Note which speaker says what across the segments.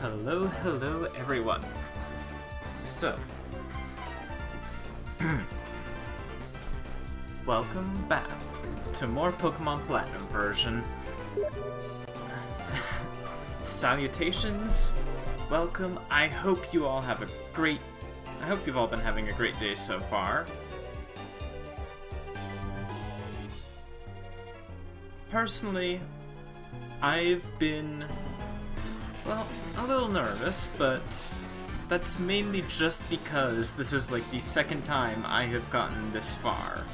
Speaker 1: Hello everyone. So, welcome back to more Pokemon Platinum version. Salutations, welcome. I hope you've all been having a great day so far. Personally, I've been, well, a little nervous, but that's mainly just because this is like the second time I have gotten this far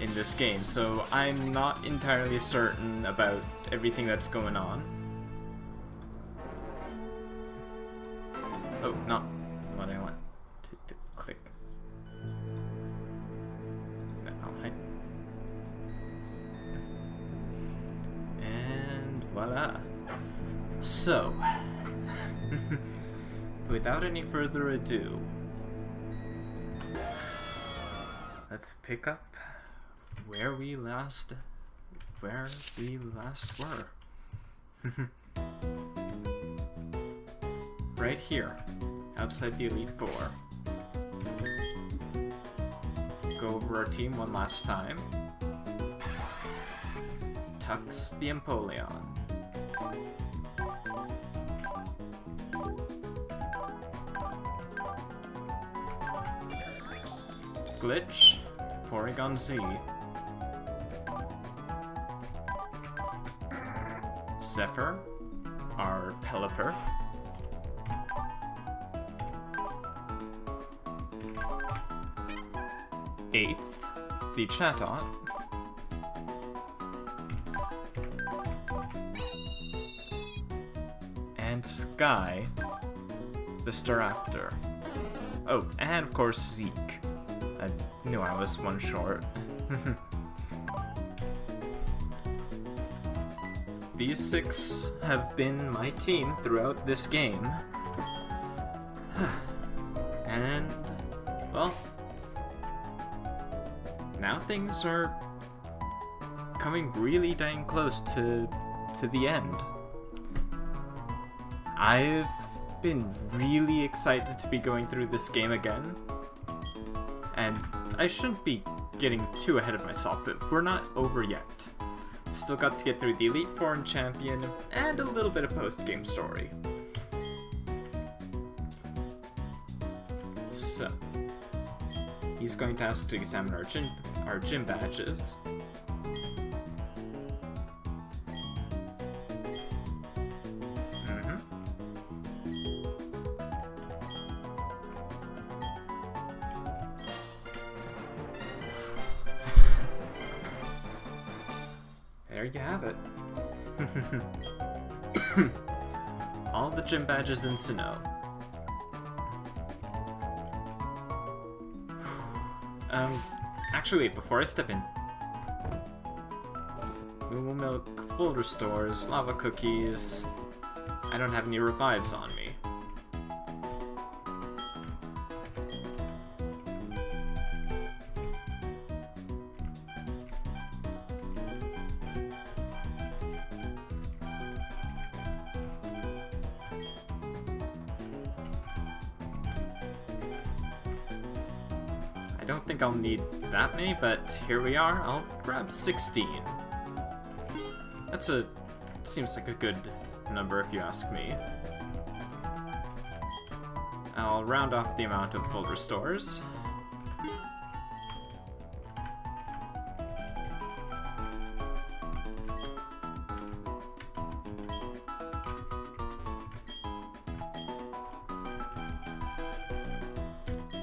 Speaker 1: in this game, so I'm not entirely certain about everything that's going on. Oh, not what I want to click. And voila. So, without any further ado, let's pick up where we last were. Right here, outside the Elite Four. Go over our team one last time. Tux the Empoleon. Glitch, Porygon Z. Zephyr, our Pelipper. Eighth, the Chatot. And Sky, the Staraptor. Oh, and of course Zeke. I knew I was one short. These 6 have been my team throughout this game. And, well, now things are coming really dang close to the end. I've been really excited to be going through this game again. And I shouldn't be getting too ahead of myself. We're not over yet. Still got to get through the Elite Four and Champion, and a little bit of post-game story. So, he's going to ask to examine our gym badges. There you have it. All the gym badges in Sinnoh. Actually wait, before I step in. Moo Milk, full restores, lava cookies. I don't have any revives on me. I don't think I'll need that many, but here we are. I'll grab 16. Seems like a good number if you ask me. I'll round off the amount of full restores.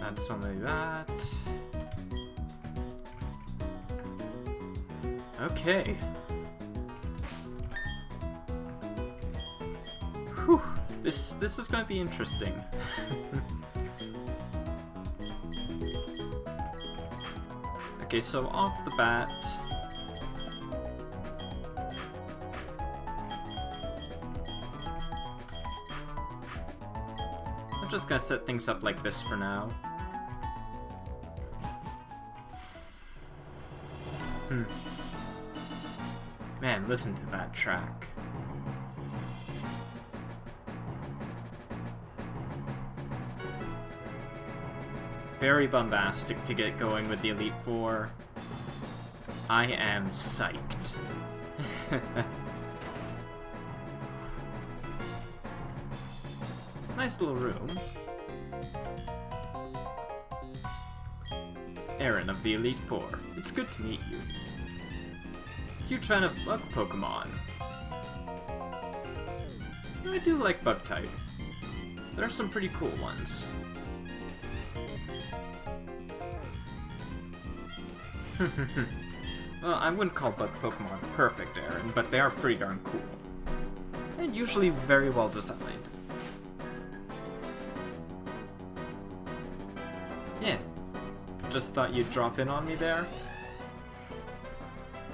Speaker 1: Add something like that. Okay. Whew. This is going to be interesting. Okay, so off the bat, I'm just gonna set things up like this for now. Man, listen to that track. very bombastic to get going with the Elite Four. I am psyched. Nice little room. Aaron of the Elite Four. It's good to meet you. Huge fan of bug Pokemon. I do like bug type. There are some pretty cool ones. Well, I wouldn't call bug Pokemon perfect, Aaron, but they are pretty darn cool. And usually very well designed. Yeah. Just thought you'd drop in on me there.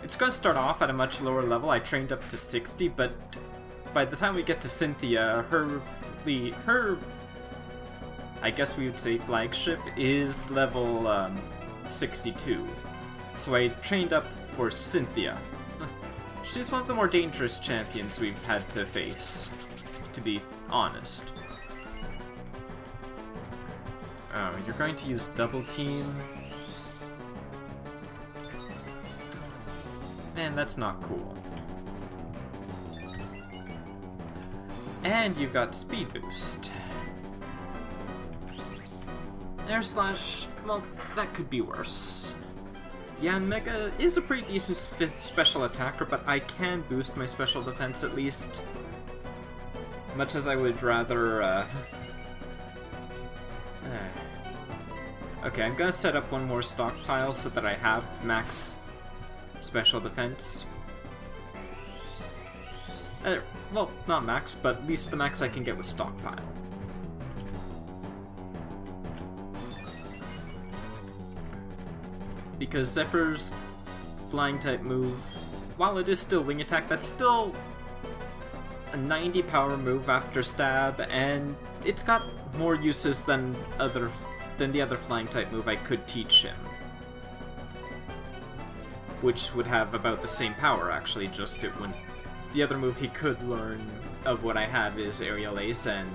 Speaker 1: It's gonna start off at a much lower level. I trained up to 60, but by the time we get to Cynthia, her I guess we would say flagship is level 62. So I trained up for Cynthia. She's one of the more dangerous champions we've had to face, to be honest. Oh, you're going to use double team? Man, that's not cool. And you've got speed boost. Air slash, well, that could be worse. Yanmega is a pretty decent special attacker, but I can boost my special defense at least. Much as I would rather, Okay, I'm gonna set up one more stockpile so that I have max special defense. Well, not max, but at least the max I can get with stockpile. Because Zephyr's flying type move, while it is still wing attack, that's still a 90 power move after stab, and it's got more uses than the other flying type move I could teach him. Which would have about the same power, actually, just it wouldn't. The other move he could learn of what I have is Aerial Ace, and...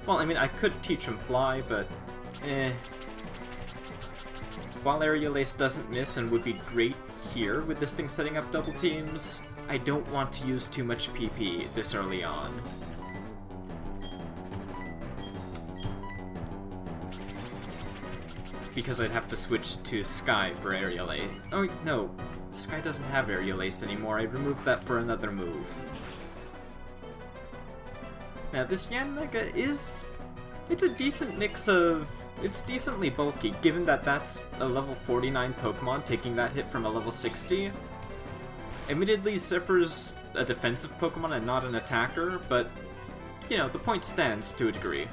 Speaker 1: well, I mean, I could teach him Fly, but... While Aerial Ace doesn't miss and would be great here with this thing setting up double teams, I don't want to use too much PP this early on. Because I'd have to switch to Sky for Aerial Ace. Oh, no. Sky doesn't have Aerial Ace anymore. I removed that for another move. Now, this Yanmega is... it's a decent mix of... it's decently bulky, given that that's a level 49 Pokemon taking that hit from a level 60. Admittedly, Zephyr's a defensive Pokemon and not an attacker, but, you know, the point stands to a degree.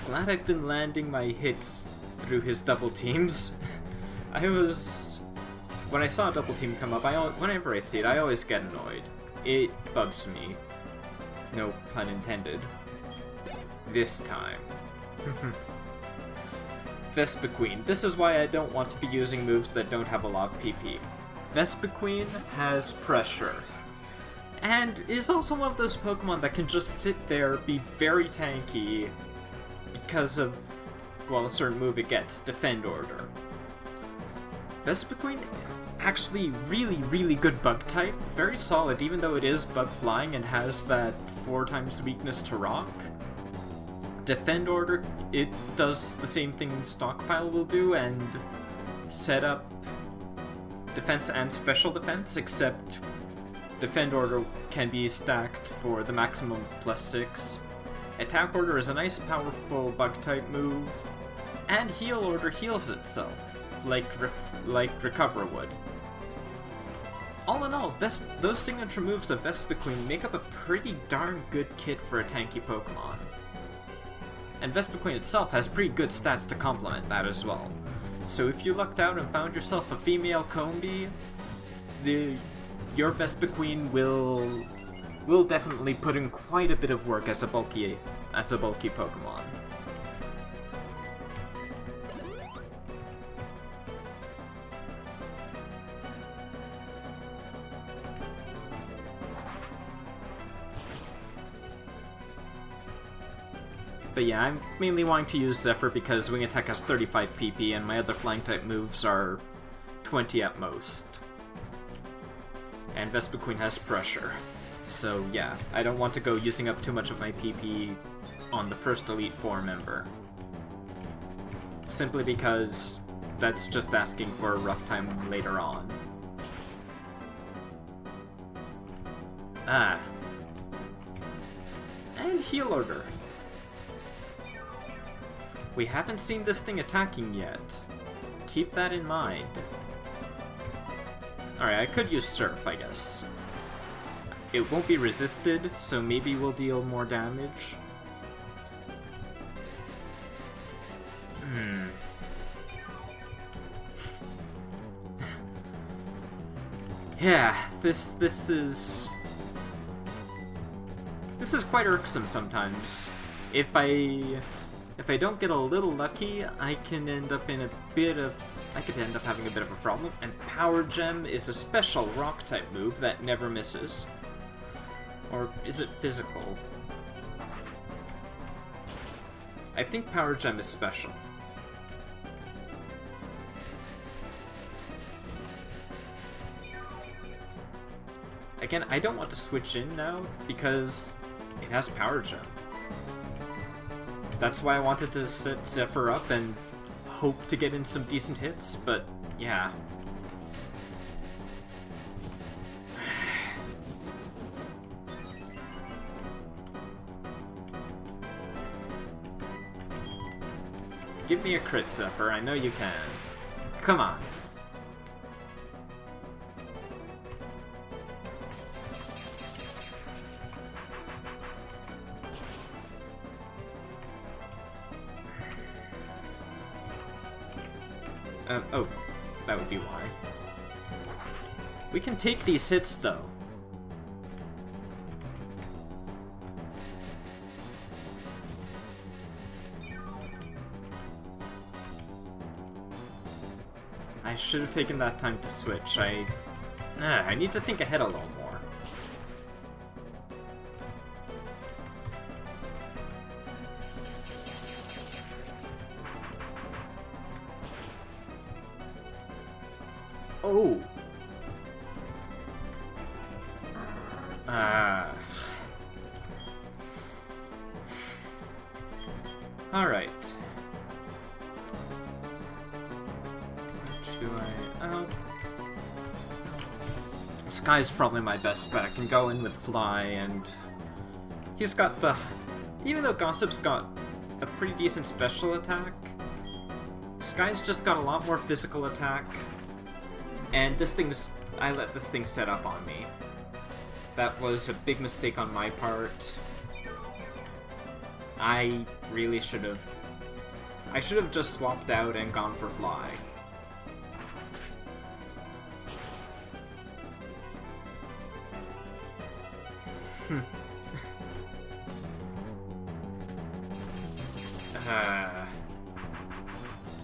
Speaker 1: Glad I've been landing my hits through his double teams. When I saw a double team come up, whenever I see it, I always get annoyed. It bugs me. No pun intended. This time. Vespiquen. This is why I don't want to be using moves that don't have a lot of PP. Vespiquen has pressure. And is also one of those Pokemon that can just sit there, be very tanky, because of, well, a certain move it gets, Defend Order. Vespiquen, actually really, really good bug type. Very solid, even though it is bug flying and has that 4 times weakness to rock. Defend Order, it does the same thing Stockpile will do and set up defense and special defense, except Defend Order can be stacked for the maximum of +6. Attack Order is a nice powerful bug type move, and Heal Order heals itself, like Recover would. All in all, those signature moves of Vespiquen make up a pretty darn good kit for a tanky Pokemon. And Vespiquen itself has pretty good stats to complement that as well. So if you lucked out and found yourself a female Combi, your Vespiquen will definitely put in quite a bit of work as a bulky Pokemon. But yeah, I'm mainly wanting to use Zephyr because Wing Attack has 35 PP and my other flying type moves are 20 at most. And Vespiquen has pressure. So yeah, I don't want to go using up too much of my PP on the first Elite Four member. Simply because that's just asking for a rough time later on. Ah. And Heal Order. We haven't seen this thing attacking yet. Keep that in mind. Alright, I could use Surf, I guess. It won't be resisted, so maybe we'll deal more damage. Yeah, this is quite irksome sometimes. If I don't get a little lucky, I could end up having a bit of a problem. And Power Gem is a special rock type move that never misses. Or is it physical? I think Power Gem is special. Again, I don't want to switch in now because it has Power Gem. That's why I wanted to set Zephyr up and hope to get in some decent hits, but yeah. Give me a crit, Zephyr. I know you can. Come on. Oh, that would be why. We can take these hits, though. I should have taken that time to switch. I need to think ahead a little more. Oh! Alright. Which do I... Sky's probably my best bet. I can go in with Fly, and... he's got the... Even though Gossip's got a pretty decent special attack, Sky's just got a lot more physical attack. And this thing's... I let this thing set up on me. That was a big mistake on my part. I really should have... I should have just swapped out and gone for Fly.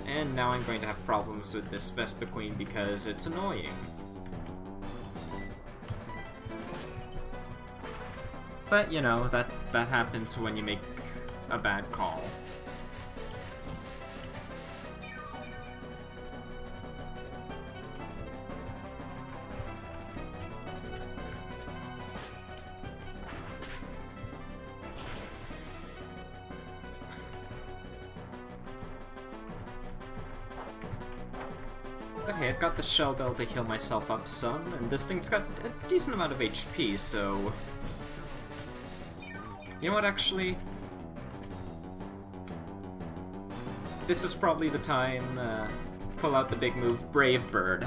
Speaker 1: And now I'm going to have problems with this Vespiquen because it's annoying. But, you know, that happens when you make a bad call. Okay, I've got the Shell Bell to heal myself up some, and this thing's got a decent amount of HP, so... You know what, actually? This is probably the time, pull out the big move, Brave Bird.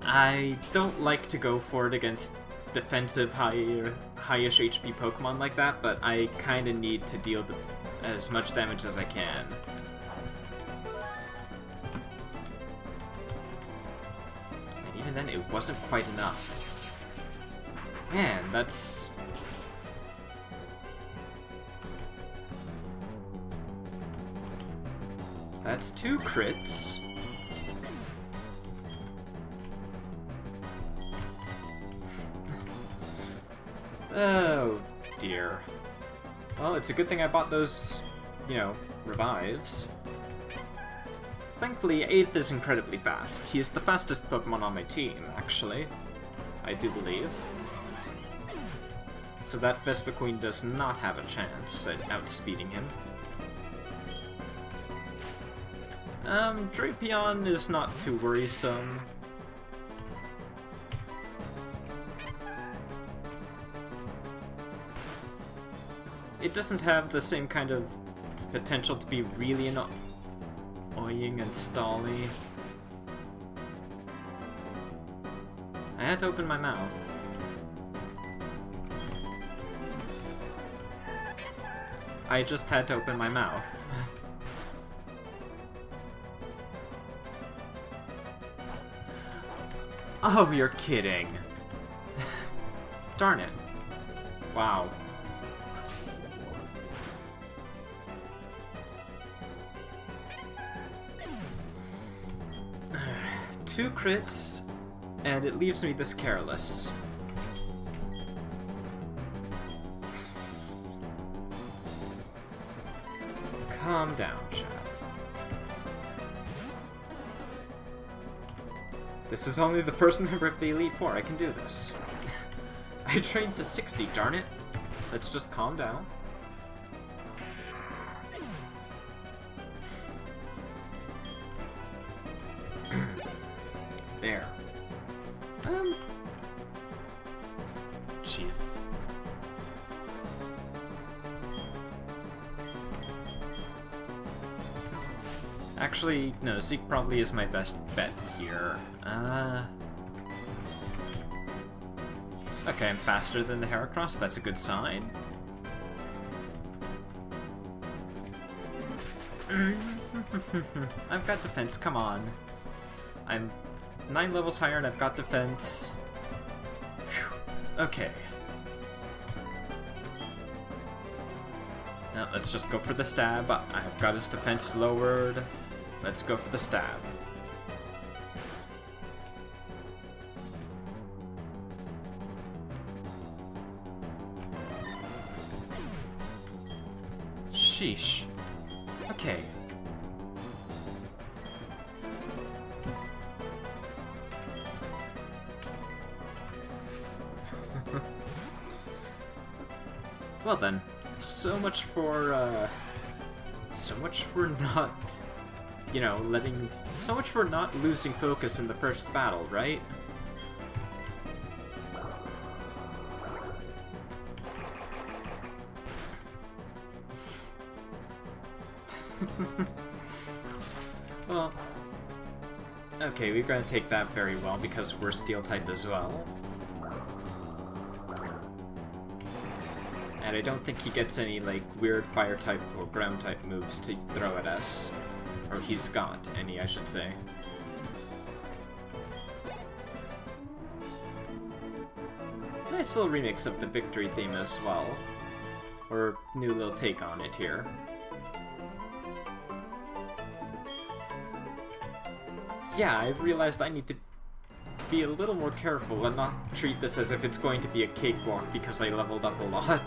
Speaker 1: I don't like to go for it against defensive high-ish HP Pokemon like that, but I kinda need to deal as much damage as I can. Then it wasn't quite enough. Man, that's... That's 2 crits. Oh, dear. Well, it's a good thing I bought those, you know, revives. Thankfully, 8th is incredibly fast. He's the fastest Pokemon on my team, actually. I do believe. So that Vespiquen does not have a chance at outspeeding him. Drapion is not too worrisome. It doesn't have the same kind of potential to be really annoying and stally. I had to open my mouth. I just had to open my mouth. Oh, you're kidding. Darn it. Wow. Two crits, and it leaves me this careless. Calm down, Chad. This is only the first member of the Elite Four. I can do this. I trained to 60, darn it. Let's just calm down. There. Jeez. Actually, no, Zeke probably is my best bet here. Okay, I'm faster than the Heracross, that's a good sign. I've got defense, come on. I'm 9 levels higher and I've got defense. Whew. Okay. Now let's just go for the stab. I've got his defense lowered. Let's go for the stab. Sheesh. Okay. Well then, so much for not, you know, so much for not losing focus in the first battle, right? Well, okay, we're gonna take that very well because we're steel type as well. And I don't think he gets any, like, weird fire type or ground type moves to throw at us. Or he's got any, I should say. Nice little remix of the victory theme as well. Or new little take on it here. Yeah, I've realized I need to be a little more careful and not treat this as if it's going to be a cakewalk because I leveled up a lot.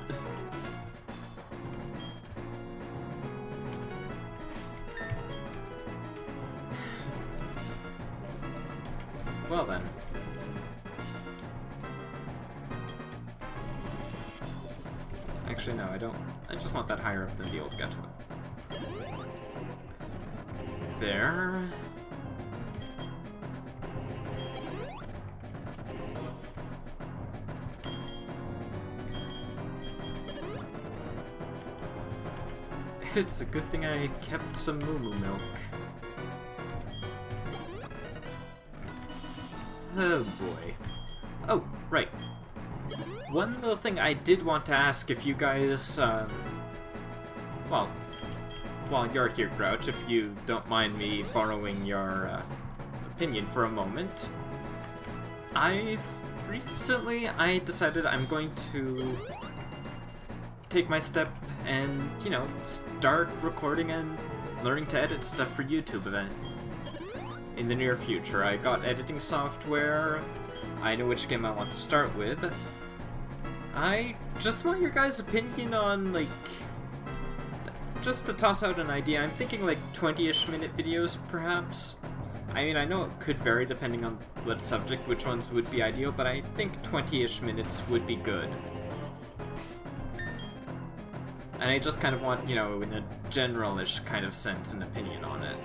Speaker 1: Well then. Actually, no, I don't. I just want that higher up than the old Gatwa. There. It's a good thing I kept some Moo Moo milk. Oh boy. Oh, right. One little thing I did want to ask if you guys, well, while you're here, Grouch, if you don't mind me borrowing your opinion for a moment. Recently I decided I'm going to take my step and, you know, start recording and learning to edit stuff for YouTube event in the near future. I got editing software, I know which game I want to start with, I just want your guys' opinion on, like, just to toss out an idea, I'm thinking like 20-ish minute videos, perhaps? I mean, I know it could vary depending on what subject, which ones would be ideal, but I think 20-ish minutes would be good. And I just kind of want, you know, in a general-ish kind of sense, an opinion on it.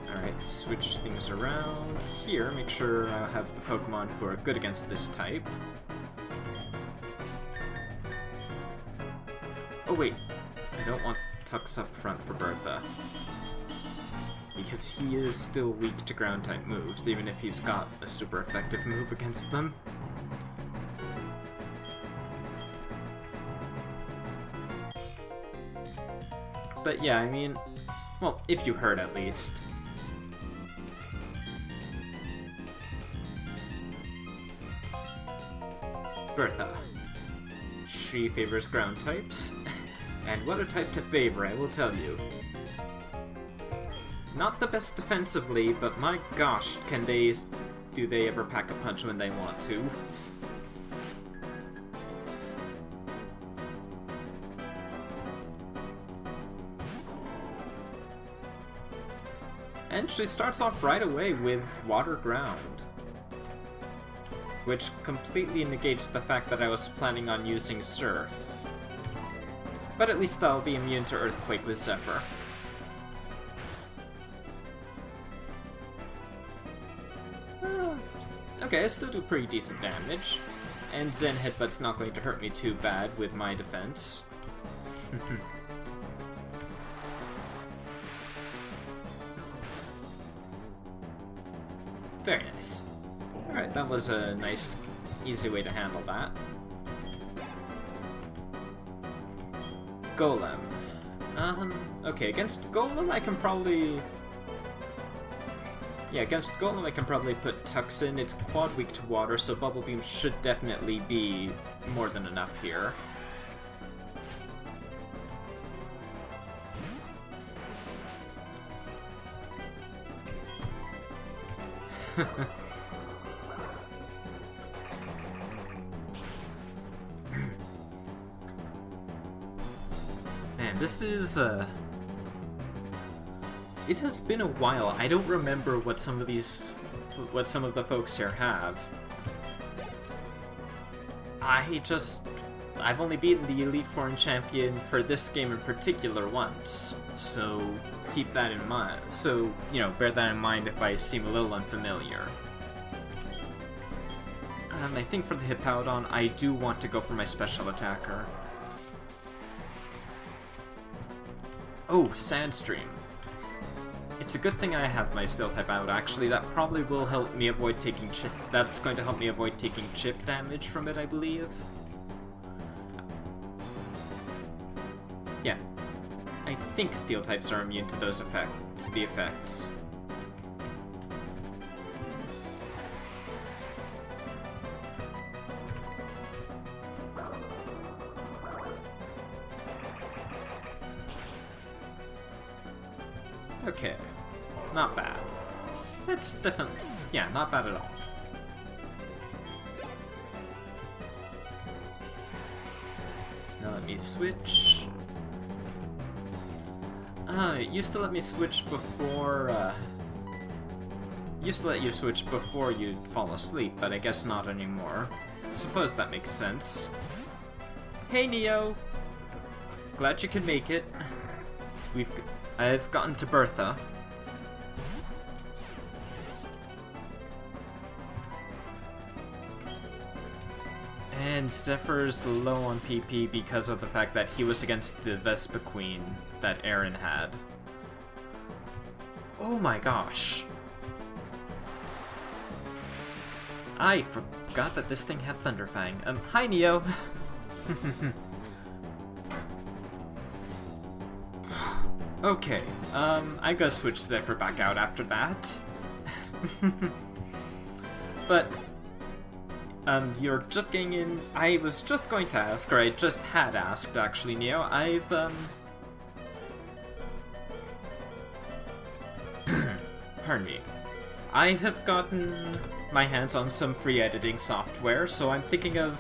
Speaker 1: Alright, switch things around here, make sure I have the Pokemon who are good against this type. Oh wait, I don't want Tux up front for Bertha. Because he is still weak to ground-type moves, even if he's got a super effective move against them. But yeah, I mean, well, if you heard at least. Bertha. She favors ground types. And what a type to favor, I will tell you. Not the best defensively, but my gosh, do they ever pack a punch when they want to. And she starts off right away with Water Ground. Which completely negates the fact that I was planning on using Surf. But at least I'll be immune to Earthquake with Zephyr. Okay, I still do pretty decent damage. And Zen Headbutt's not going to hurt me too bad with my defense. Very nice. Alright, that was a nice, easy way to handle that. Golem. Okay, against Golem I can probably... Yeah, against Golem I can probably put Tux in. It's quad weak to water, so Bubble Beam should definitely be more than enough here. Man, this is, it has been a while. I don't remember what some of the folks here have. I've only beaten the Elite Foreign Champion for this game in particular once, so keep that in mind. So, you know, bear that in mind if I seem a little unfamiliar. I think for the Hippowdon, I do want to go for my special attacker. Oh, Sandstream. It's a good thing I have my Steel type out, actually. That probably will help me avoid taking chip. That's going to help me avoid taking chip damage from it, I believe. Yeah. I think Steel types are immune to those effects. Okay, not bad. That's definitely, yeah, not bad at all. Now let me switch. It used to let me switch before, used to let you switch before you'd fall asleep, but I guess not anymore. Suppose that makes sense. Hey, Neo! Glad you could make it. I've gotten to Bertha. And Zephyr's low on PP because of the fact that he was against the Vespa Queen that Aaron had. Oh my gosh. I forgot that this thing had Thunderfang. Hi Neo! Okay, I gotta switch Zephyr back out after that. But, you're just getting in... I was just going to ask, or I just had asked, actually, Neo. Pardon me. I have gotten my hands on some free editing software, so I'm thinking of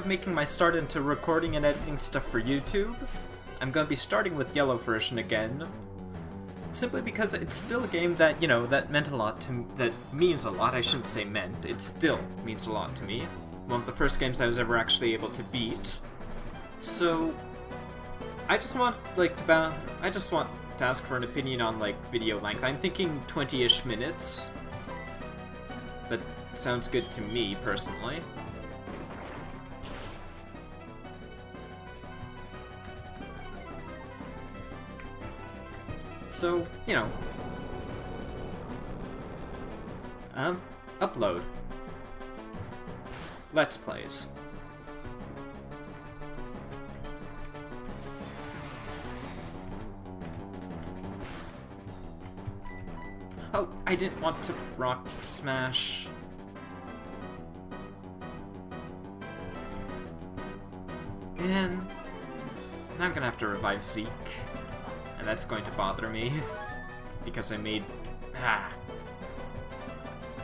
Speaker 1: making my start into recording and editing stuff for YouTube. I'm gonna be starting with yellow version again, simply because it's still a game that, you know, that meant a lot to me, that means a lot. I shouldn't say meant. It still means a lot to me. One of the first games I was ever actually able to beat. So I just want to ask for an opinion on, like, video length. I'm thinking 20-ish minutes. That sounds good to me, personally. So, you know. Upload. Let's Plays. Oh, I didn't want to rock smash. And now I'm gonna have to revive Zeke. And that's going to bother me. Because I made...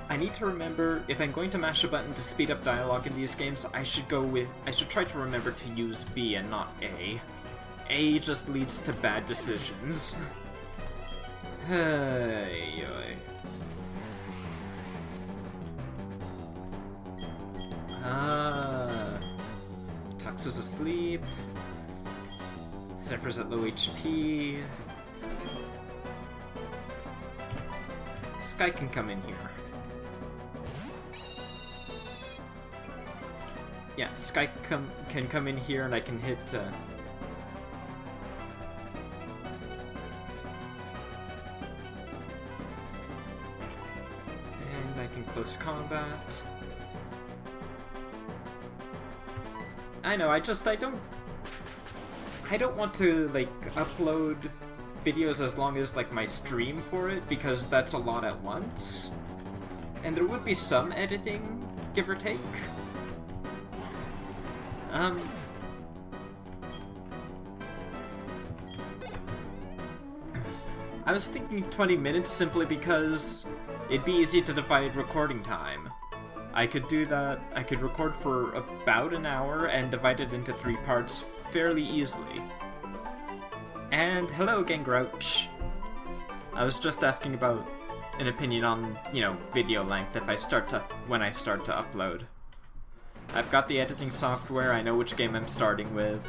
Speaker 1: I need to remember, if I'm going to mash a button to speed up dialogue in these games, I should try to remember to use B and not A. A just leads to bad decisions. Hey, Tux is asleep. Zephyr's at low HP. Sky can come in here. Yeah, Sky can come in here and I can hit... And I can close combat. I know, I don't want to, like, upload videos as long as, like, my stream for it, because that's a lot at once. And there would be some editing, give or take. I was thinking 20 minutes simply because it'd be easy to divide recording time. I could do that. I could record for about an hour and divide it into 3 parts fairly easily. And hello again, Grouch. I was just asking about an opinion on, you know, video length when I start to upload. I've got the editing software, I know which game I'm starting with.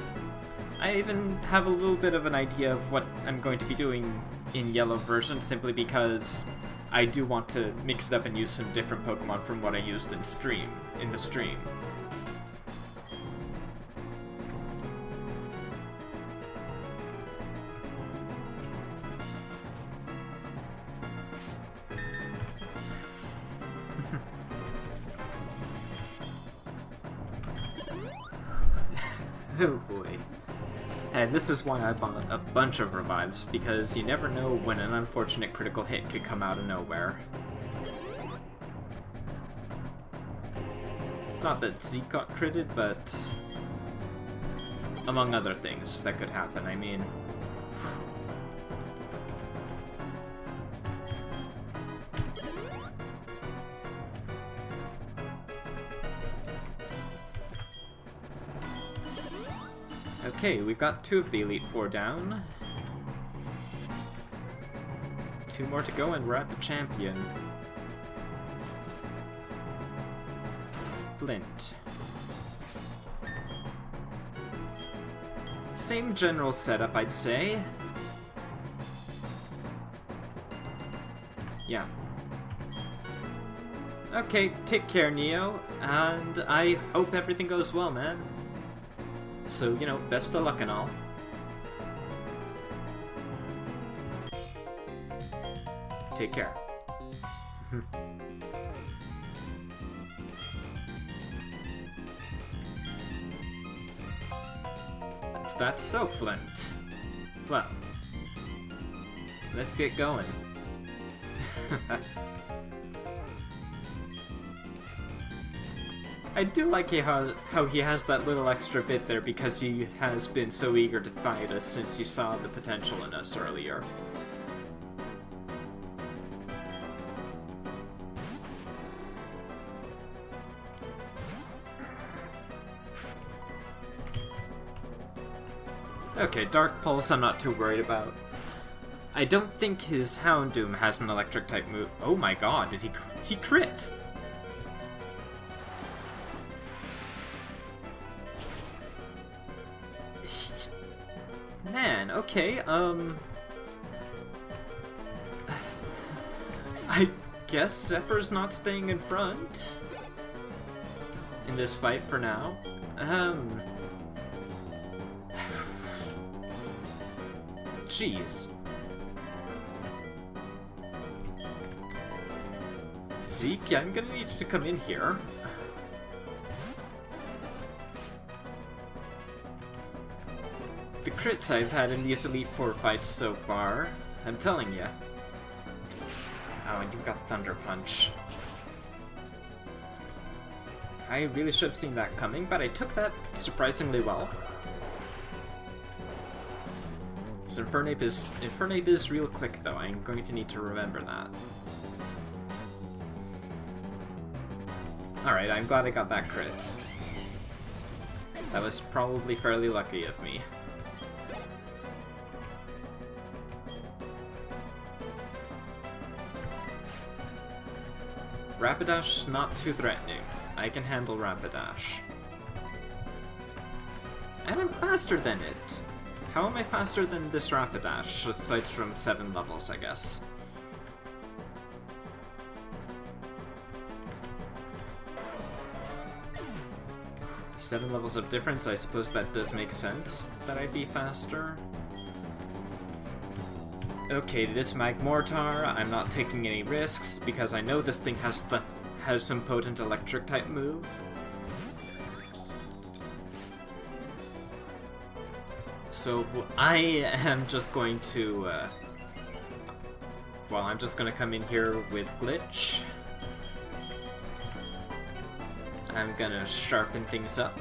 Speaker 1: I even have a little bit of an idea of what I'm going to be doing in yellow version, simply because I do want to mix it up and use some different Pokemon from what I used in the stream. Oh boy. And this is why I bought a bunch of revives, because you never know when an unfortunate critical hit could come out of nowhere. Not that Zeke got critted, but among other things that could happen, I mean. Okay, we've got 2 of the Elite Four down. 2 more to go and we're at the champion. Flint. Same general setup, I'd say. Yeah. Okay, take care, Neo, and I hope everything goes well, man. So, you know, best of luck and all. Take care. That's so, Flint. Well, let's get going. I do like how he has that little extra bit there, because he has been so eager to fight us since he saw the potential in us earlier. Okay, Dark Pulse I'm not too worried about. I don't think his Houndoom has an electric type move. Oh my god, did he crit? Man, okay, I guess Zephyr's not staying in front in this fight for now. Jeez. Zeke, I'm gonna need you to come in here. The crits I've had in these Elite Four fights so far, I'm telling you. Oh, and you've got Thunder Punch. I really should have seen that coming, but I took that surprisingly well. So Infernape is real quick though, I'm going to need to remember that. Alright, I'm glad I got that crit. That was probably fairly lucky of me. Rapidash, not too threatening. I can handle Rapidash. And I'm faster than it! How am I faster than this Rapidash, aside from 7 levels, I guess? Seven levels of difference, I suppose that does make sense that I'd be faster. Okay, this Magmortar, I'm not taking any risks because I know this thing has some potent electric type move. So I am just going to well, I'm just gonna come in here with Glitch. I'm gonna sharpen things up.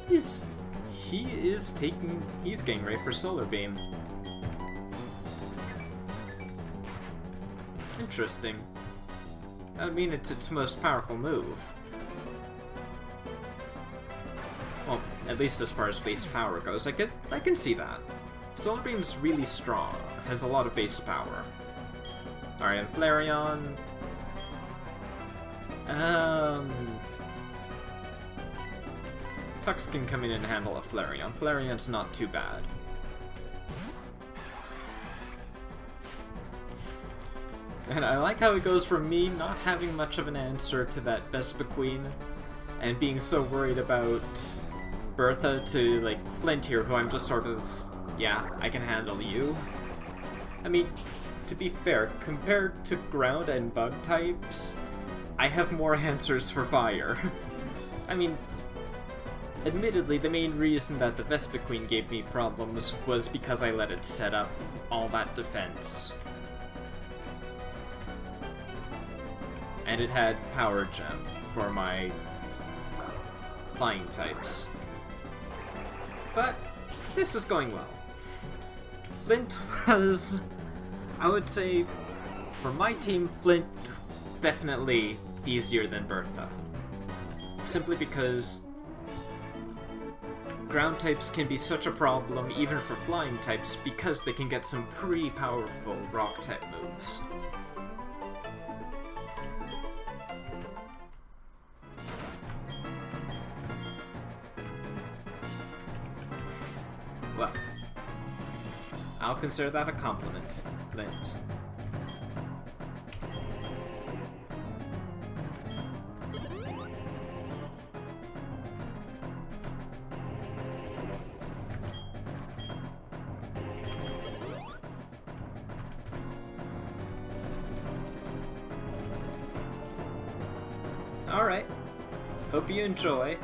Speaker 1: He's getting ready for Solar Beam. Interesting. I mean, it's its most powerful move. Well, at least as far as base power goes, I can see that. Solar Beam's really strong, has a lot of base power. Alright, and Flareon... Tux can come in and handle a Flareon. Flareon's not too bad. And I like how it goes from me not having much of an answer to that Vespiquen, and being so worried about Bertha to, like, Flint here, who I'm just sort of, yeah, I can handle you. I mean, to be fair, compared to ground and bug types, I have more answers for fire. I mean, admittedly, the main reason that the Vespiquen gave me problems was because I let it set up all that defense. And it had Power Gem for my flying types. But this is going well. Flint was, I would say, for my team, Flint definitely easier than Bertha. Simply because ground types can be such a problem even for flying types because they can get some pretty powerful rock type moves. Well, I'll consider that a compliment, Flint. Alright. Hope you enjoy.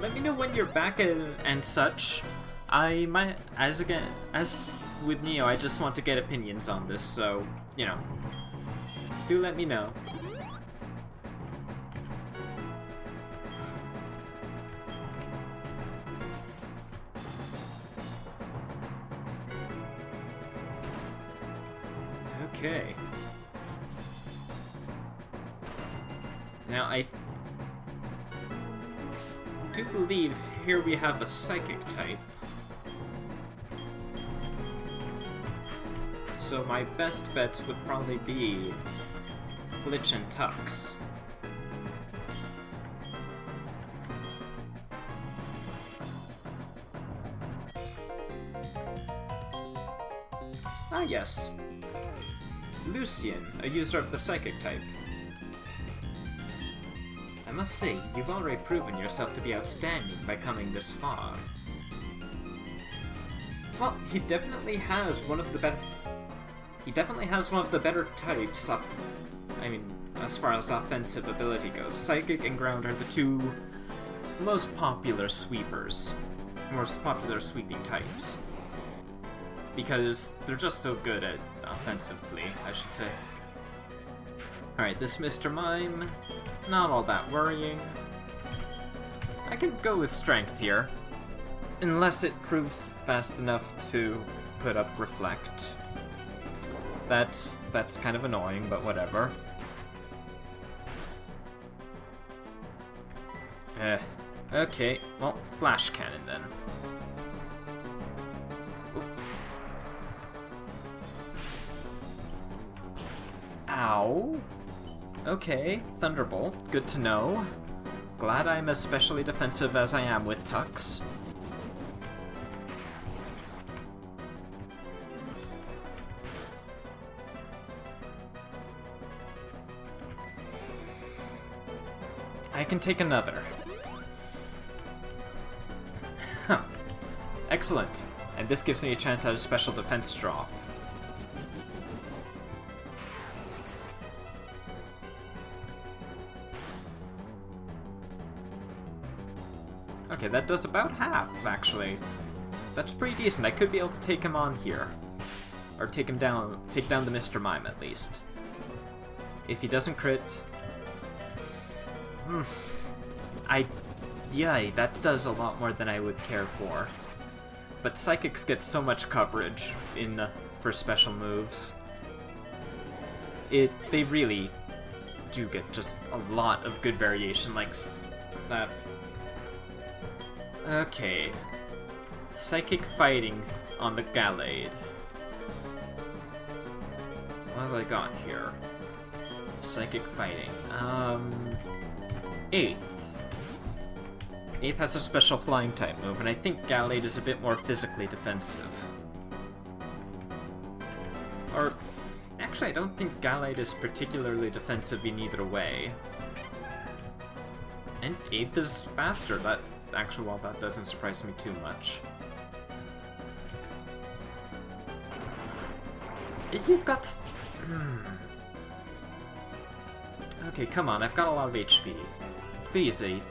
Speaker 1: Let me know when you're back and such. I might, as with Neo, I just want to get opinions on this, so, you know, do let me know. Okay. Now, I do believe here we have a psychic type. So my best bets would probably be Glitch and Tux. Ah yes, Lucian, a user of the psychic type. I must say, you've already proven yourself to be outstanding by coming this far. Well, he definitely has one of the better types. I mean, as far as offensive ability goes, Psychic and Ground are the two most popular sweeping types. Because they're just so good at offensively, I should say. Alright, this Mr. Mime, not all that worrying. I can go with Strength here, unless it proves fast enough to put up Reflect. That's kind of annoying, but whatever. Okay, well, Flash Cannon then. Ow. Okay, Thunderbolt, good to know. Glad I'm as specially defensive as I am with Tux. I can take another. Huh. Excellent. And this gives me a chance at a special defense draw. Okay, that does about half, actually. That's pretty decent. I could be able to take him on here. Or take down the Mr. Mime, at least. If he doesn't crit... Yay, that does a lot more than I would care for. But Psychics get so much coverage for special moves. They really do get just a lot of good variation, like that. Okay. Psychic Fighting on the Gallade. What have I got here? Psychic Fighting. Eighth. Eighth has a special flying type move, and I think Gallade is a bit more physically defensive. Or, actually I don't think Gallade is particularly defensive in either way. And Eighth is faster, that doesn't surprise me too much. You've got... Okay, come on, I've got a lot of HP. Please, Eighth.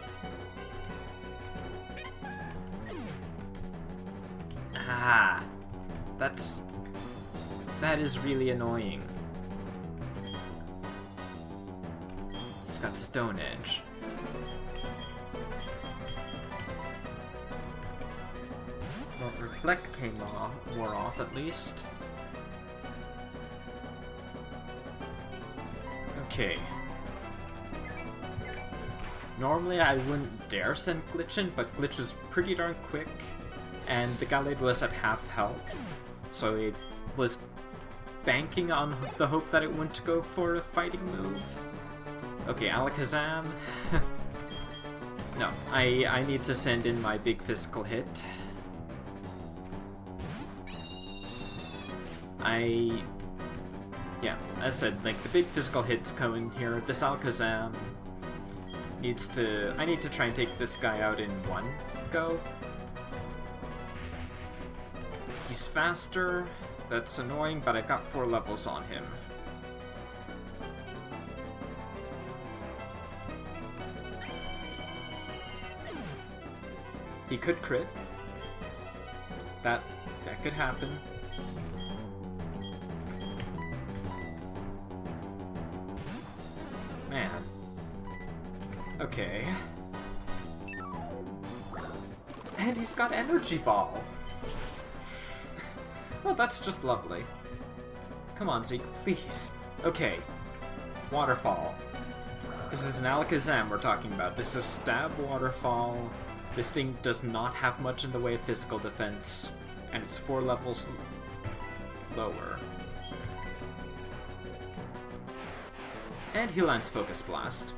Speaker 1: Ah, that is really annoying. It's got Stone Edge. Well, Reflect wore off at least. Okay. Normally I wouldn't dare send Glitch in, but Glitch is pretty darn quick, and the Gallade was at half health, so it was banking on the hope that it wouldn't go for a fighting move. Okay, Alakazam. No, I need to send in my big physical hit. Yeah, as I said, like, the big physical hit's coming here. This Alakazam I need to try and take this guy out in one go. He's faster, that's annoying, but I've got 4 levels on him. He could crit. That could happen. Man. Okay. And he's got Energy Ball! Well, that's just lovely. Come on, Zeke, please. Okay. Waterfall. This is an Alakazam we're talking about. This is Stab Waterfall. This thing does not have much in the way of physical defense, and it's 4 levels lower. And he lands Focus Blast.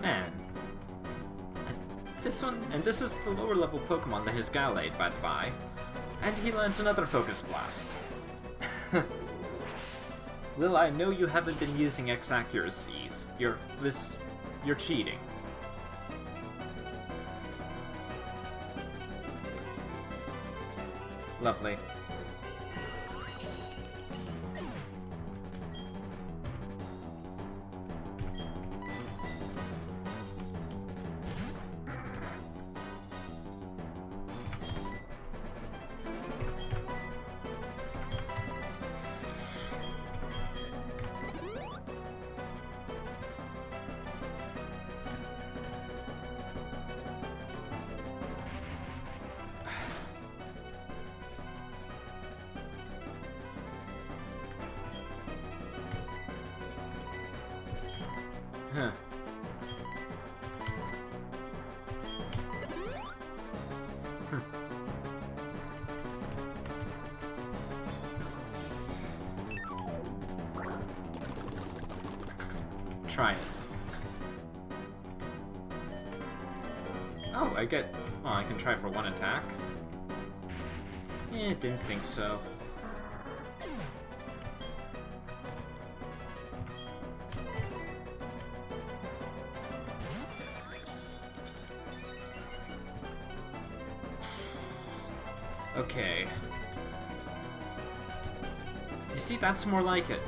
Speaker 1: Man. This is the lower level Pokemon than his Gallade, by the by. And he lands another Focus Blast. Lil, I know you haven't been using X accuracies. You're cheating. Lovely. Huh. Try it. Oh, I get... Oh, I can try for 1 attack. Didn't think so. Okay. You see, that's more like it.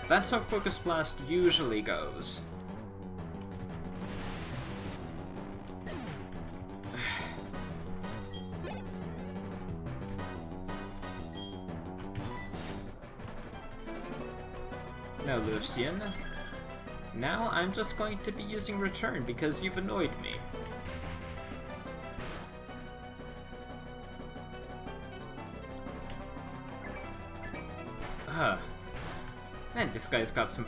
Speaker 1: That's how Focus Blast usually goes. Now, Lucian. Now I'm just going to be using Return because you've annoyed me. Man, this guy's got some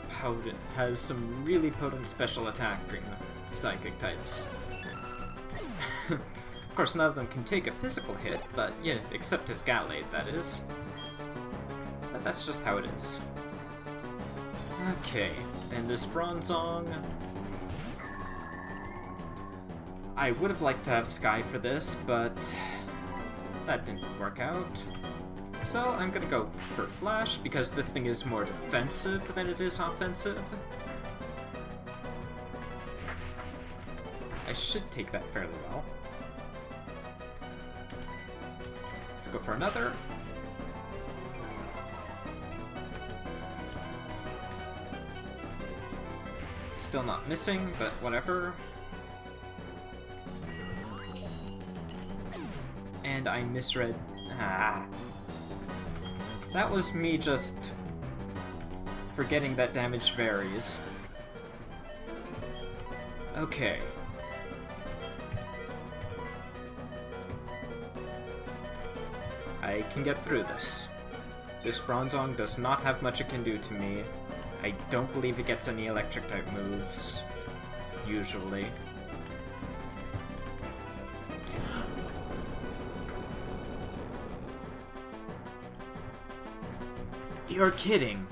Speaker 1: has some really potent special attacking psychic types. Of course, none of them can take a physical hit, but, yeah, except his Gallade, that is. But that's just how it is. Okay, and this Bronzong... I would have liked to have Sky for this, but that didn't work out. So I'm gonna go for Flash, because this thing is more defensive than it is offensive. I should take that fairly well. Let's go for another. Still not missing, but whatever. And I misread... Ah. That was me just forgetting that damage varies. Okay. I can get through this. This Bronzong does not have much it can do to me. I don't believe it gets any electric-type moves, usually. You're kidding.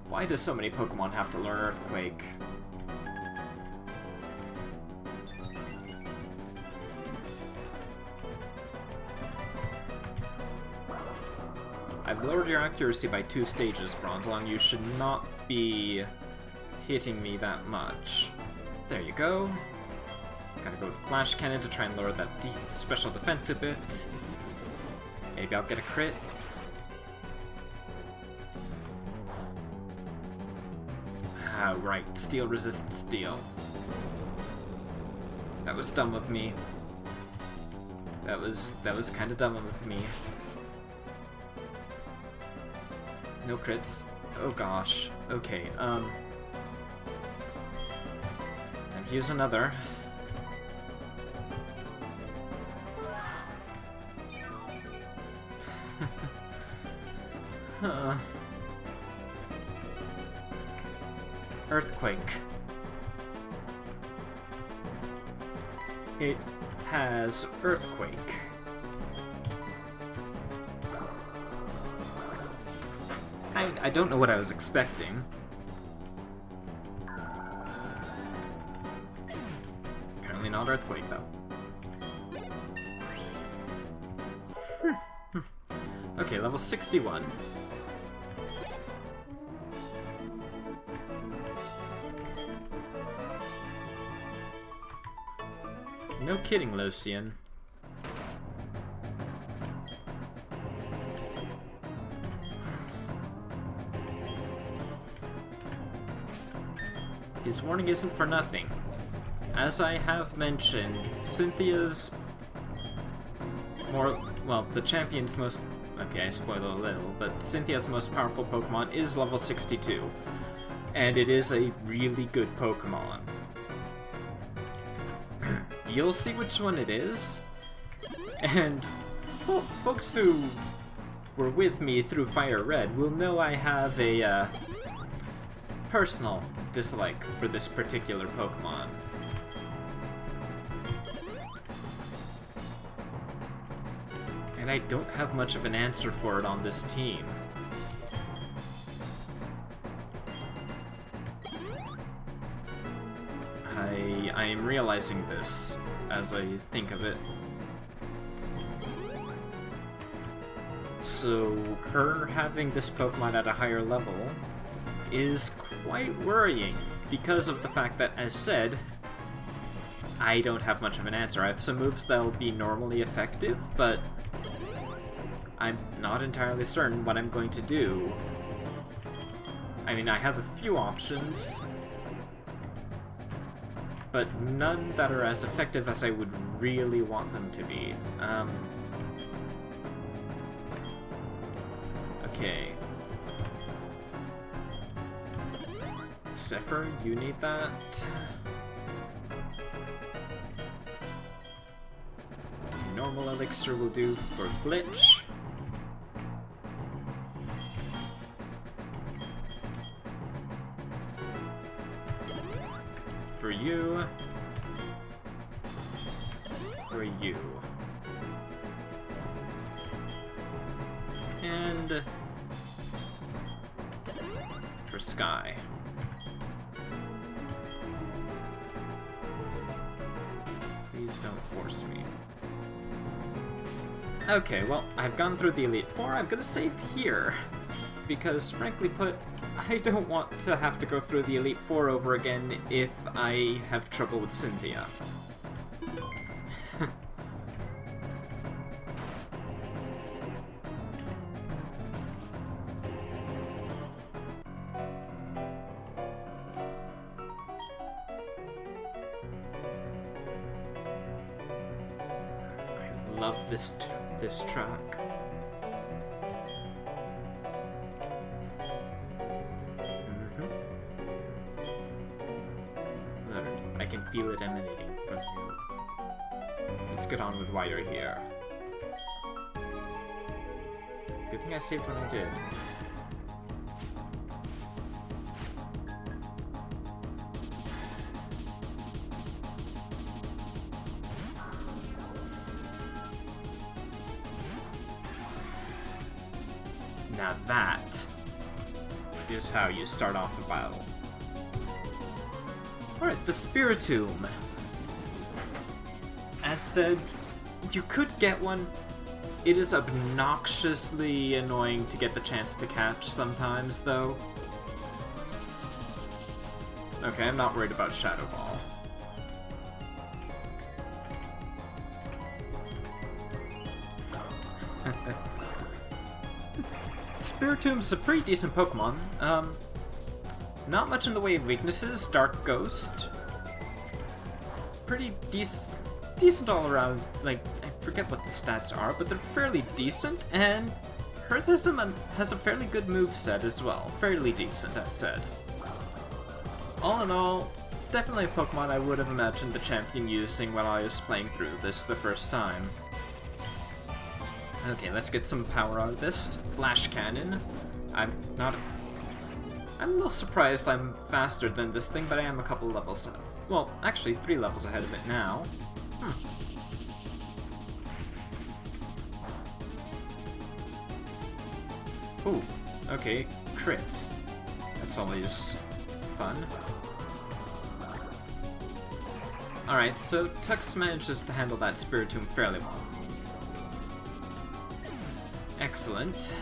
Speaker 1: Why do so many Pokemon have to learn Earthquake? I've lowered your accuracy by 2 stages, Bronzong. You should not be hitting me that much. There you go. Gotta go with Flash Cannon to try and lower that special defense a bit. Maybe I'll get a crit. Ah, right. Steel resists steel. That was dumb of me. That was kind of dumb of me. No crits. Oh gosh. Okay, and here's another. Earthquake. It has Earthquake. I don't know what I was expecting. Apparently not Earthquake, though. Okay, level 61. No kidding, Lucian. His warning isn't for nothing. As I have mentioned, Cynthia's the champion's most... Okay, I spoiled a little, but Cynthia's most powerful Pokemon is level 62. And it is a really good Pokemon. You'll see which one it is, and folks who were with me through Fire Red will know I have a personal dislike for this particular Pokemon. And I don't have much of an answer for it on this team. I am realizing this as I think of it. So, her having this Pokemon at a higher level is quite worrying because of the fact that, as said, I don't have much of an answer. I have some moves that'll be normally effective, but I'm not entirely certain what I'm going to do. I mean, I have a few options, but none that are as effective as I would really want them to be. Okay. Zephyr, you need that. Normal elixir will do for glitch. For you. For you. And for Sky. Please don't force me. Okay, well, I've gone through the Elite Four. I'm gonna save here. Because, frankly put, I don't want to have to go through the Elite Four over again if I have trouble with Cynthia. I love this track. I can feel it emanating from you. Let's get on with why you're here. Good thing I saved when I did. Now that is how you start off a battle. Alright, the Spiritomb. As said, you could get one. It is obnoxiously annoying to get the chance to catch sometimes, though. Okay, I'm not worried about Shadow Ball. Spiritomb's a pretty decent Pokemon. Not much in the way of weaknesses. Dark Ghost. Pretty decent all around. Like, I forget what the stats are, but they're fairly decent, and hers has a fairly good moveset as well. Fairly decent, I said. All in all, definitely a Pokemon I would have imagined the champion using when I was playing through this the first time. Okay, let's get some power out of this. Flash Cannon. I'm a little surprised I'm faster than this thing, but I am a couple levels ahead. Well, actually 3 levels ahead of it now. Ooh, okay, crit. That's always fun. Alright, so Tux manages to handle that Spiritomb fairly well. Excellent.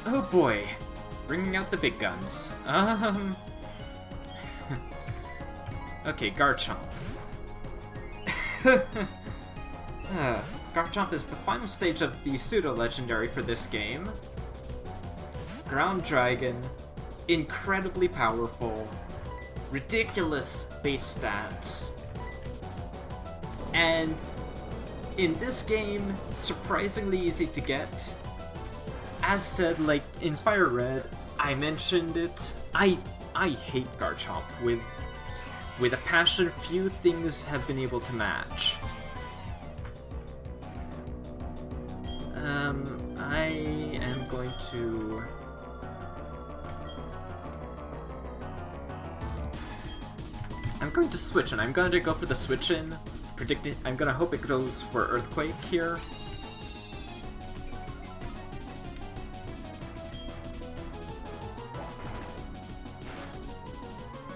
Speaker 1: Oh boy, bringing out the big guns. Okay, Garchomp. Garchomp is the final stage of the pseudo-legendary for this game. Ground Dragon, incredibly powerful, ridiculous base stats, and in this game, surprisingly easy to get. As said, like in Fire Red, I mentioned it, I hate Garchomp with a passion few things have been able to match. I am going to... I'm going to switch, and I'm going to go for the switch-in. I'm going to hope it goes for Earthquake here.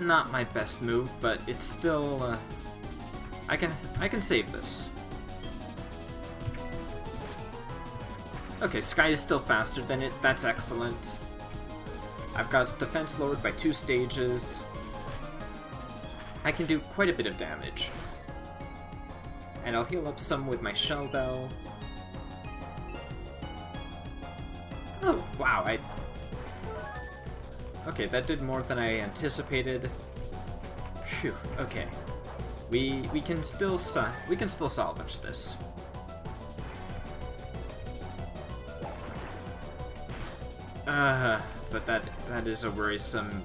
Speaker 1: Not my best move, but it's still, I can save this. Okay, Sky is still faster than it. That's excellent. I've got its defense lowered by 2 stages. I can do quite a bit of damage. And I'll heal up some with my Shell Bell. Oh, wow, okay, that did more than I anticipated. Phew, okay. We can still salvage this. But that is a worrisome...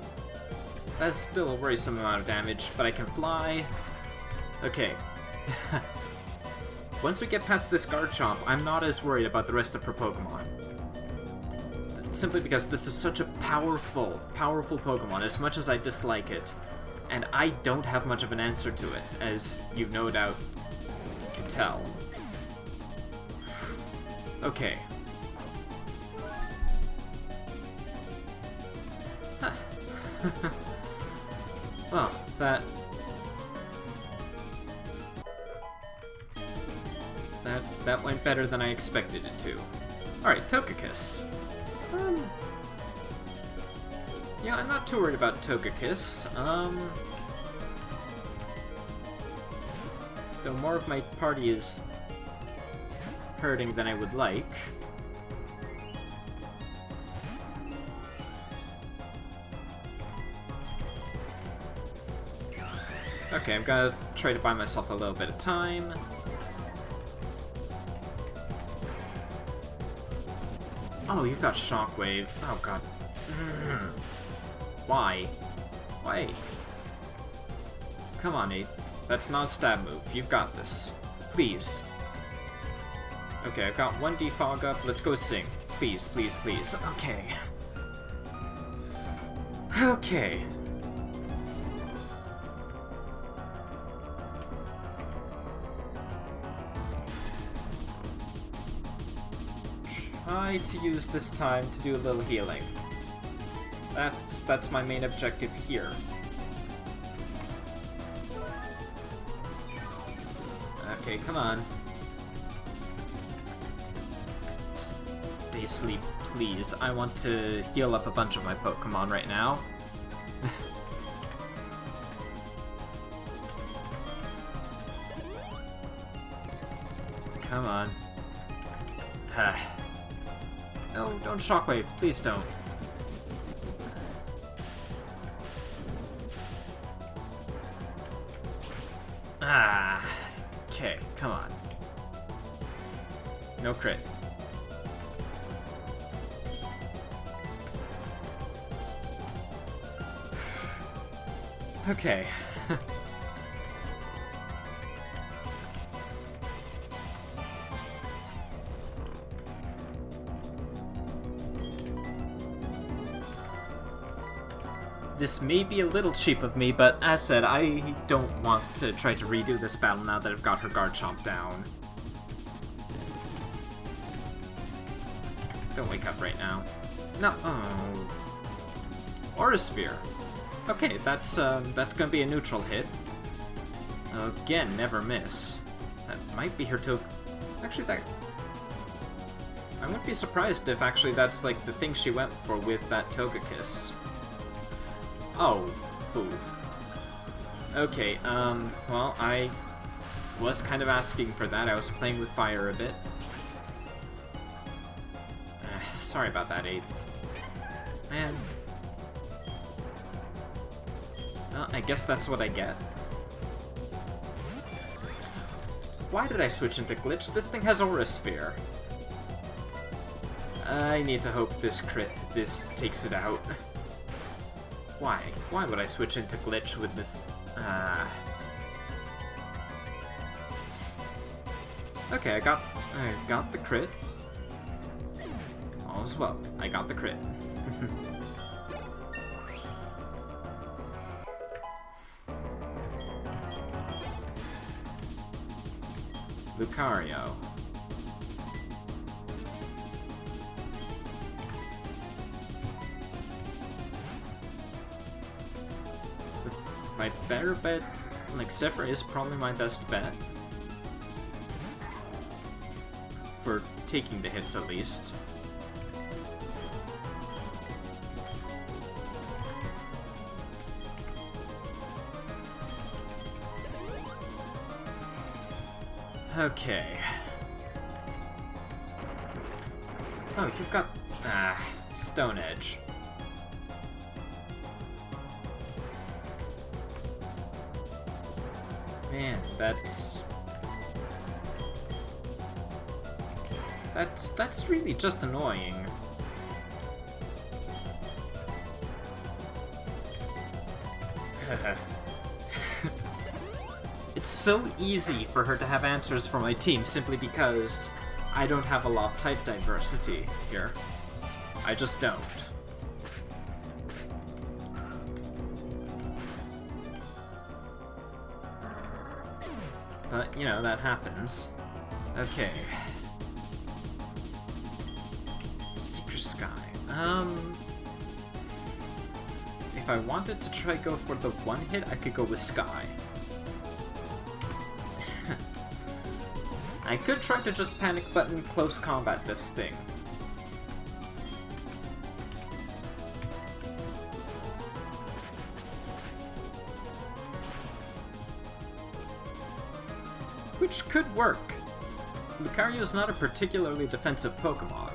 Speaker 1: That's still a worrisome amount of damage, but I can fly. Okay. Once we get past this Garchomp, I'm not as worried about the rest of her Pokemon. Simply because this is such a powerful Pokemon, as much as I dislike it. And I don't have much of an answer to it, as you no doubt can tell. Okay. Huh. Well, that went better than I expected it to. Alright, Togekiss. Yeah, I'm not too worried about Togekiss. Though more of my party is hurting than I would like. Okay, I'm gonna try to buy myself a little bit of time. Oh, you've got Shockwave. Oh god. Why? Why? Come on, 8th. That's not a stab move. You've got this. Please. Okay, I've got 1 defog up. Let's go sing. Please, please, please. Okay. Okay. Try to use this time to do a little healing. That's my main objective here. Okay, come on. Stay asleep, please. I want to heal up a bunch of my Pokemon right now. Come on. No, don't shockwave. Please don't. Ah. Okay, come on. No crit. Okay. This may be a little cheap of me, but as said, I don't want to try to redo this battle now that I've got her guard chomp down. Don't wake up right now. No. Oh. Aura Sphere. Okay, that's gonna be a neutral hit. Again, never miss. That might be her token. Actually, that... I wouldn't be surprised if actually that's like the thing she went for with that Togekiss. Oh, boo. Okay, well, I was kind of asking for that. I was playing with fire a bit. Sorry about that, 8th. Man. Well, I guess that's what I get. Why did I switch into Glitch? This thing has Aura Sphere. I need to hope this takes it out. Why? Why would I switch into Glitch with this? Okay, I got the crit. All's well. I got the crit. Lucario. My better bet, like, Zephyr is probably my best bet. For taking the hits, at least. Okay. Oh, you've got... Stone Edge. Man, that's really just annoying. It's so easy for her to have answers for my team simply because I don't have a lot of type diversity here. I just don't. But, you know, that happens. Okay. Seeker Sky. If I wanted to try go for the one hit, I could go with Sky. I could try to just panic button close combat this thing. Which could work. Lucario is not a particularly defensive Pokemon.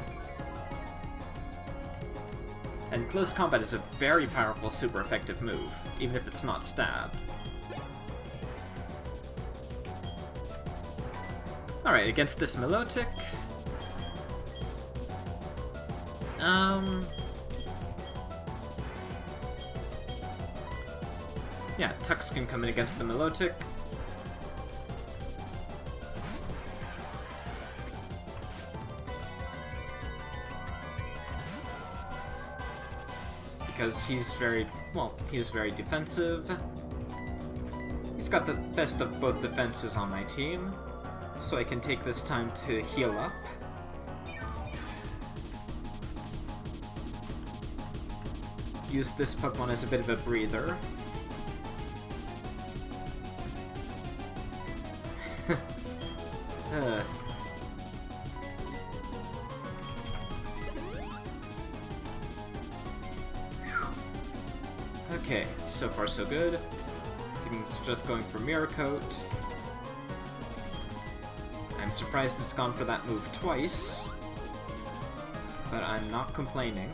Speaker 1: And close combat is a very powerful, super effective move, even if it's not stab. Alright, against this Milotic... Yeah, Tux can come in against the Milotic. Because he's very, well, he's very defensive. He's got the best of both defenses on my team, so I can take this time to heal up. Use this Pokemon as a bit of a breather. Okay, so far so good. Things just going for Mirror Coat. I'm surprised it's gone for that move twice. but I'm not complaining.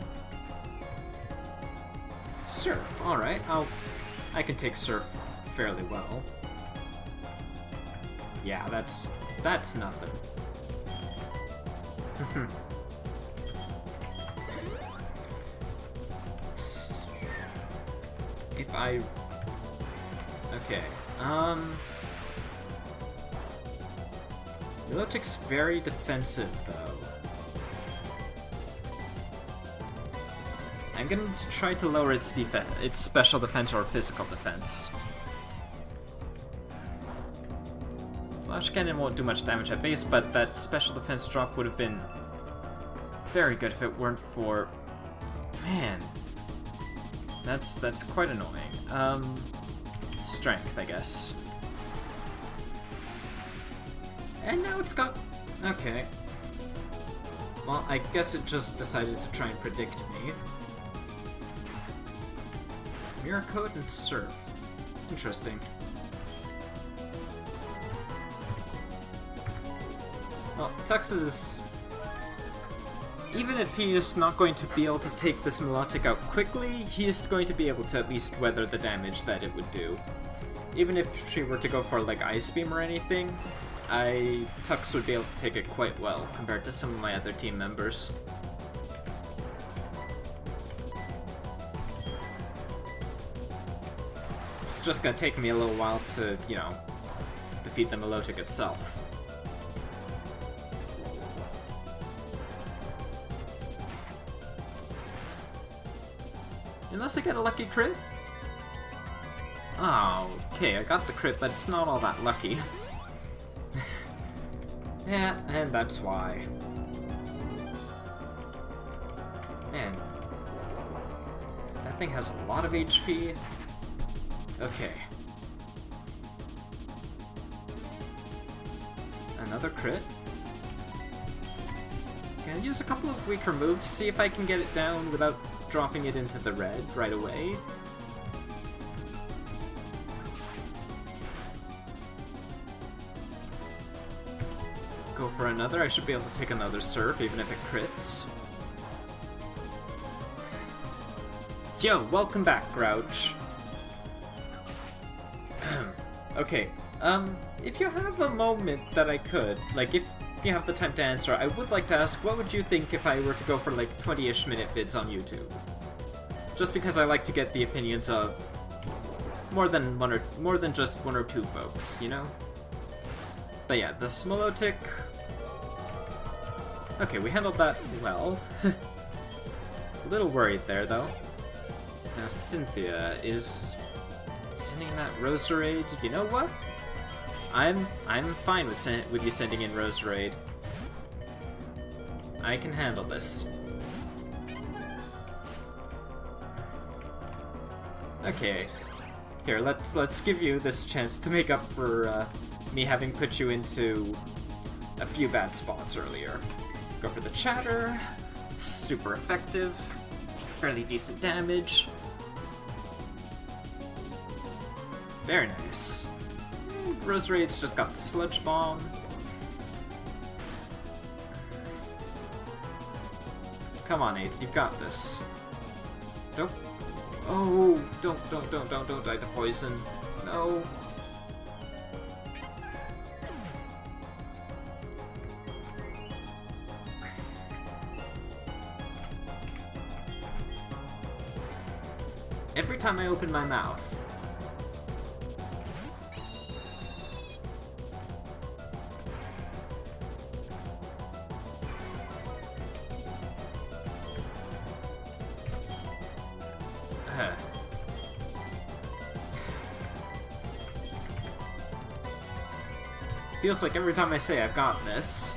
Speaker 1: Surf, alright, I can take Surf fairly well. Yeah, that's nothing. If I... Okay, Milotic's very defensive, though. I'm going to try to lower its special defense or physical defense. Flash Cannon won't do much damage at base, but that special defense drop would have been very good if it weren't for... Man. That's quite annoying. Strength, I guess. And now it's got... Okay. Well, I guess it just decided to try and predict me. Mirror Coat and Surf. Interesting. Well, Tux is... Even if he is not going to be able to take this Milotic out quickly, he is going to be able to at least weather the damage that it would do. Even if she were to go for, like, Ice Beam or anything, Tux would be able to take it quite well compared to some of my other team members. It's just gonna take me a little while to, you know, defeat the Milotic itself. Unless I get a lucky crit? Oh, okay, I got the crit, but it's not all that lucky. Yeah, and that's why. Man. That thing has a lot of HP. Okay. Another crit. Gonna use a couple of weaker moves, see if I can get it down without dropping it into the red right away. Go for another. I should be able to take another Surf, even if it crits. Yo, welcome back, Grouch. Okay, if you have a moment that I could, like, if you have the time to answer, I would like to ask, what would you think if I were to go for, like, 20-ish minute vids on YouTube? Just because I like to get the opinions of more than just one or two folks, you know? But yeah, the Milotic... Okay, we handled that well. A little worried there, though. Now Cynthia is sending that Roserade. You know what? I'm fine with you sending in Roserade. I can handle this. Okay. Here, let's give you this chance to make up for me having put you into a few bad spots earlier. Go for the Chatter. Super effective. Fairly decent damage. Very nice. Roserade's just got the Sludge Bomb. Come on, 8th, you've got this. Nope. Oh, don't die to poison. No. Every time I open my mouth. Feels like every time I say I've got this,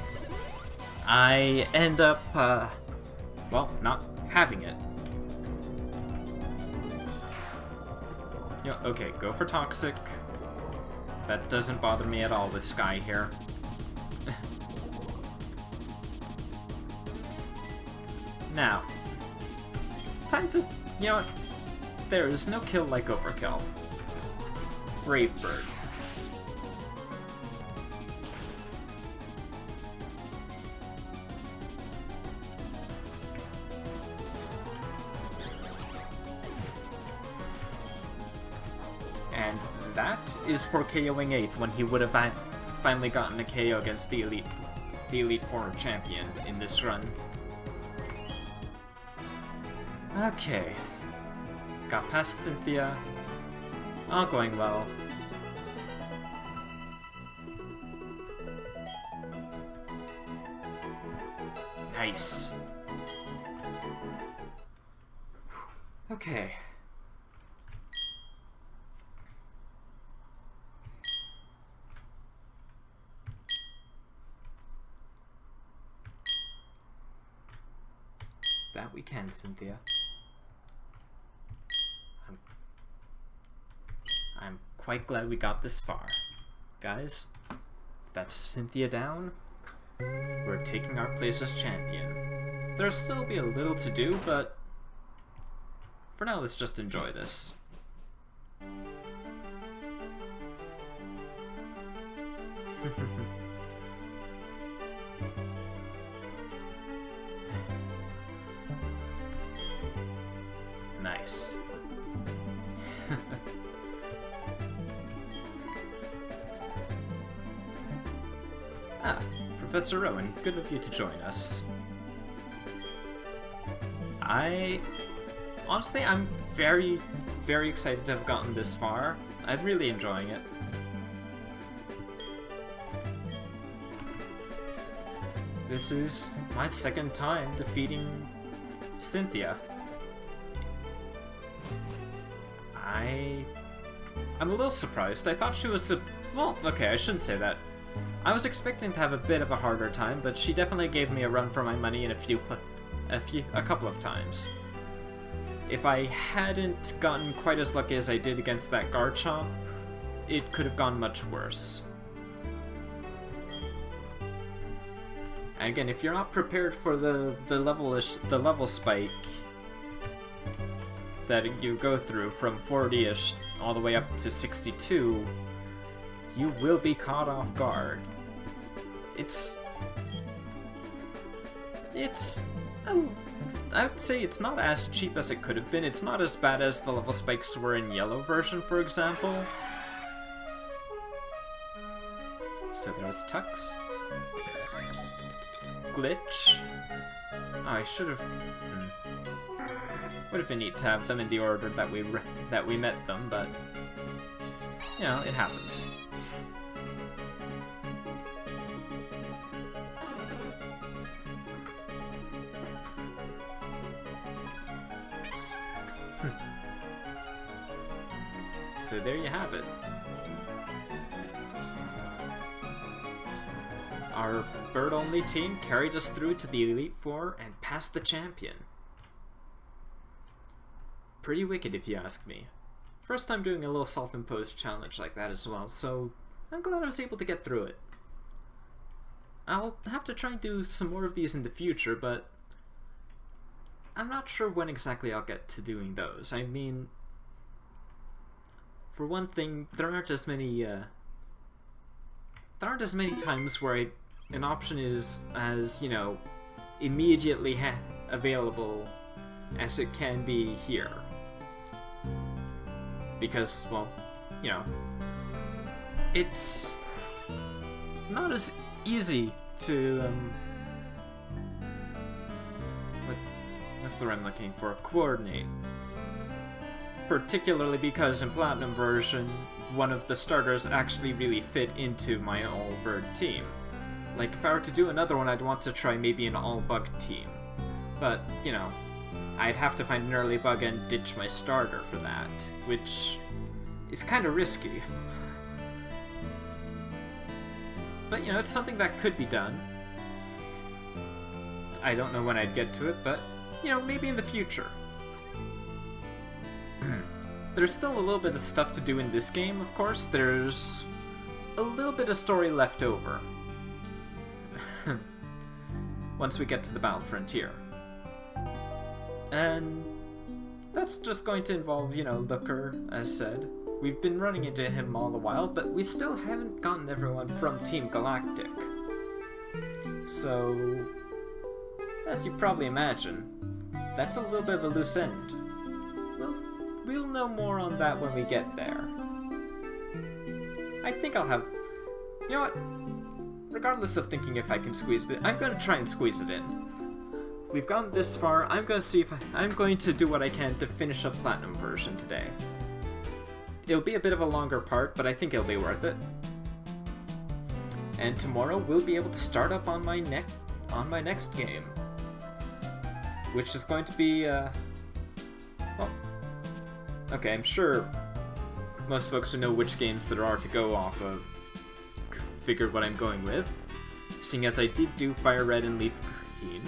Speaker 1: I end up, well, not having it. You know, okay, go for Toxic. That doesn't bother me at all with Sky here. Now, time to, you know what, there is no kill like overkill. Brave Bird. And that is for KOing 8th when he would have finally gotten a KO against the Elite Four champion in this run. Okay. Got past Cynthia. All going well. Nice. Okay. That we can, Cynthia. I'm quite glad we got this far. Guys, that's Cynthia down. We're taking our place as champion. There'll still be a little to do, but for now, let's just enjoy this. Nice. Professor Rowan, good of you to join us. Honestly, I'm very, very excited to have gotten this far. I'm really enjoying it. This is my second time defeating Cynthia. I'm a little surprised. I thought she was well, okay, I shouldn't say that. I was expecting to have a bit of a harder time, but she definitely gave me a run for my money in a couple of times. If I hadn't gotten quite as lucky as I did against that Garchomp, it could have gone much worse. And again, if you're not prepared for the level spike that you go through from 40-ish all the way up to 62, you will be caught off guard. I would say it's not as cheap as it could have been. It's not as bad as the level spikes were in yellow version, for example. So there's Tux. Glitch. Oh, I should have... Would have been neat to have them in the order that we met them, but... You know, it happens. So there you have it. Our bird-only team carried us through to the Elite Four and past the champion. Pretty wicked if you ask me. First time doing a little self-imposed challenge like that as well, so I'm glad I was able to get through it. I'll have to try and do some more of these in the future, but I'm not sure when exactly I'll get to doing those. I mean, for one thing, there aren't as many times where an option is as, you know, immediately available as it can be here. Because, well, you know, it's not as easy to, what's the word I'm looking for? Coordinate. Particularly because in Platinum version, one of the starters actually really fit into my all-bird team. Like, if I were to do another one, I'd want to try maybe an all-bug team. But, you know, I'd have to find an early bug and ditch my starter for that, which is kind of risky. But, you know, it's something that could be done. I don't know when I'd get to it, but, you know, maybe in the future. There's still a little bit of stuff to do in this game, of course. There's a little bit of story left over. Once we get to the Battle Frontier. And that's just going to involve, you know, Looker, as said. We've been running into him all the while, but we still haven't gotten everyone from Team Galactic. So, as you probably imagine, that's a little bit of a loose end. We'll know more on that when we get there. I think I'll have... You know what? Regardless of thinking if I can squeeze it, I'm gonna try and squeeze it in. We've gone this far, I'm gonna see if I'm going to do what I can to finish a Platinum version today. It'll be a bit of a longer part, but I think it'll be worth it. And tomorrow we'll be able to start up on my next game. Which is going to be, well... Okay, I'm sure most folks who know which games there are to go off of figured what I'm going with. Seeing as I did do Fire Red and Leaf Green,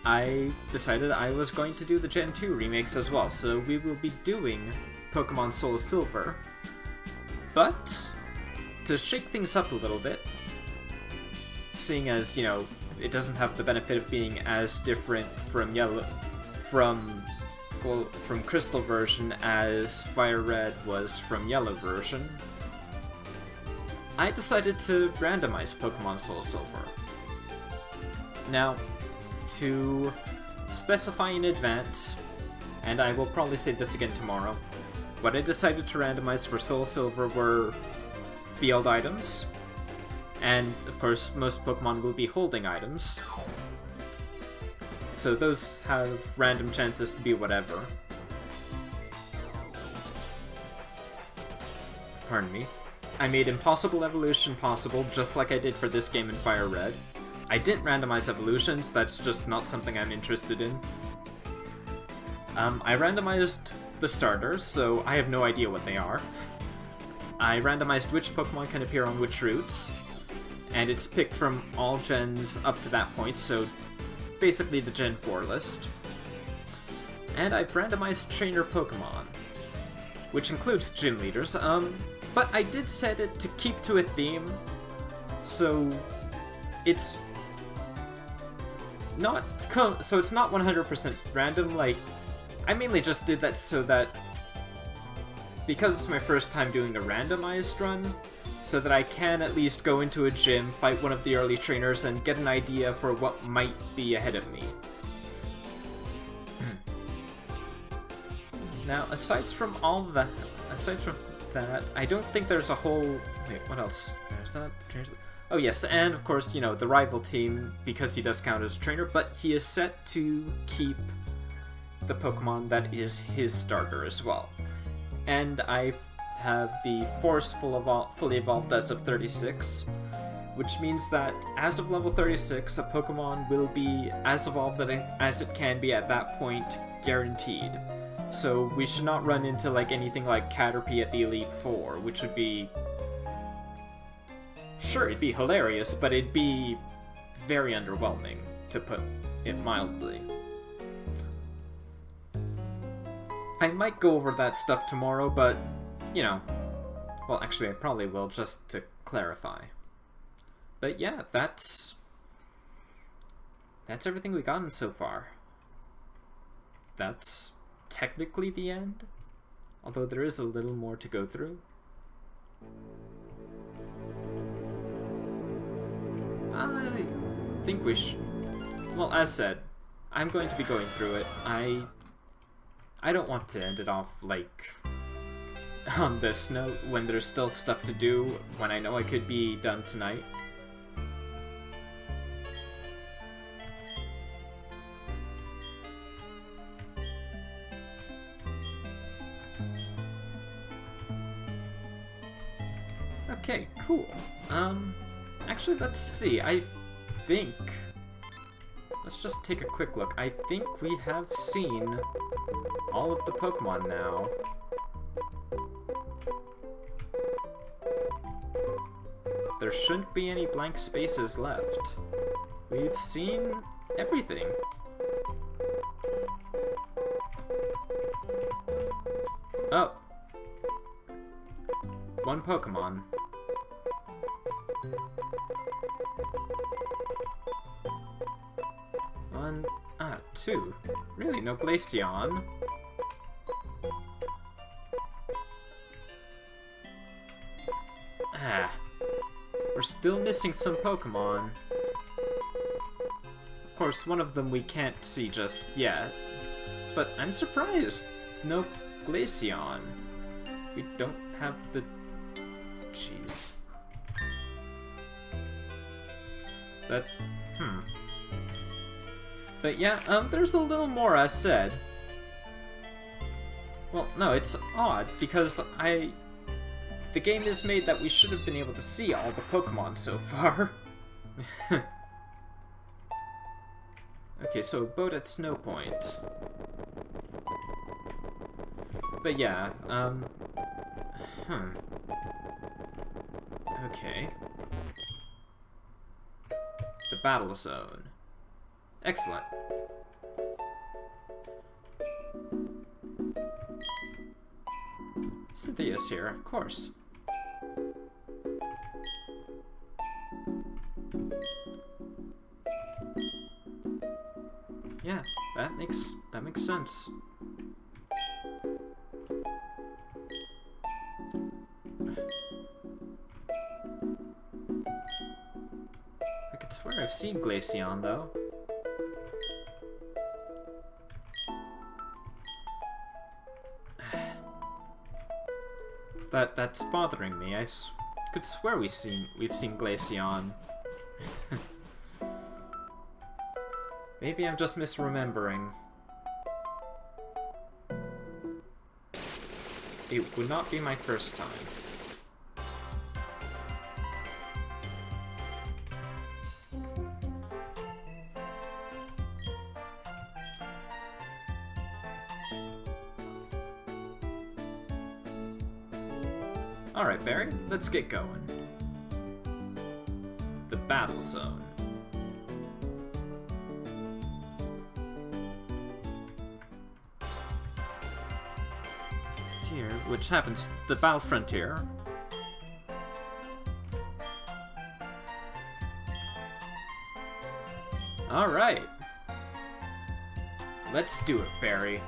Speaker 1: I decided I was going to do the Gen 2 remakes as well, so we will be doing Pokemon Soul Silver. But, to shake things up a little bit, seeing as, you know, it doesn't have the benefit of being as different from Crystal version as Fire Red was from Yellow version, I decided to randomize Pokemon Soul Silver. Now, to specify in advance, and I will probably say this again tomorrow, what I decided to randomize for Soul Silver were field items, and of course most Pokemon will be holding items, so those have random chances to be whatever. Pardon me. I made Impossible Evolution possible, just like I did for this game in Fire Red. I didn't randomize evolutions, that's just not something I'm interested in. I randomized the starters, so I have no idea what they are. I randomized which Pokemon can appear on which routes, and it's picked from all gens up to that point, so basically the Gen 4 list. And I've randomized trainer Pokemon, which includes gym leaders, but I did set it to keep to a theme, so it's not 100% random. Like, I mainly just did that so that, because it's my first time doing a randomized run, so that I can at least go into a gym, fight one of the early trainers, and get an idea for what might be ahead of me. Now, aside from that, I don't think there's a whole... Wait, what else? There's that... Oh yes, and of course, you know, the rival team, because he does count as a trainer, but he is set to keep the Pokemon that is his starter as well. And I have the Force fully evolved as of 36, which means that as of level 36, a Pokemon will be as evolved as it can be at that point, guaranteed. So we should not run into like anything like Caterpie at the Elite Four, which would be... Sure, it'd be hilarious, but it'd be very underwhelming, to put it mildly. I might go over that stuff tomorrow, but, you know... Well, actually, I probably will, just to clarify. But yeah, that's everything we've gotten so far. That's technically the end, although there is a little more to go through. I think we should... Well, as said, I'm going to be going through it. I don't want to end it off, like, on this note, when there's still stuff to do, when I know I could be done tonight. Okay, cool. Actually, let's see. I think... Let's just take a quick look. I think we have seen all of the Pokemon now. There shouldn't be any blank spaces left. We've seen everything. Oh. One Pokemon. Two. Really, no Glaceon. We're still missing some Pokemon. Of course, one of them we can't see just yet. But I'm surprised. No Glaceon. We don't have the jeez. That... But yeah, there's a little more as said. Well, no, it's odd, because the game is made that we should have been able to see all the Pokemon so far. Okay, so boat at Snow Point. But yeah, okay. The Battle Zone. Excellent. Cynthia's here, of course. Yeah, that makes sense. I could swear I've seen Glaceon, though. That's bothering me. I could swear we've seen Glaceon. Maybe I'm just misremembering. It would not be my first time. Alright, Barry, let's get going. The Battle Zone. Which happens the Battle Frontier. Alright. Let's do it, Barry.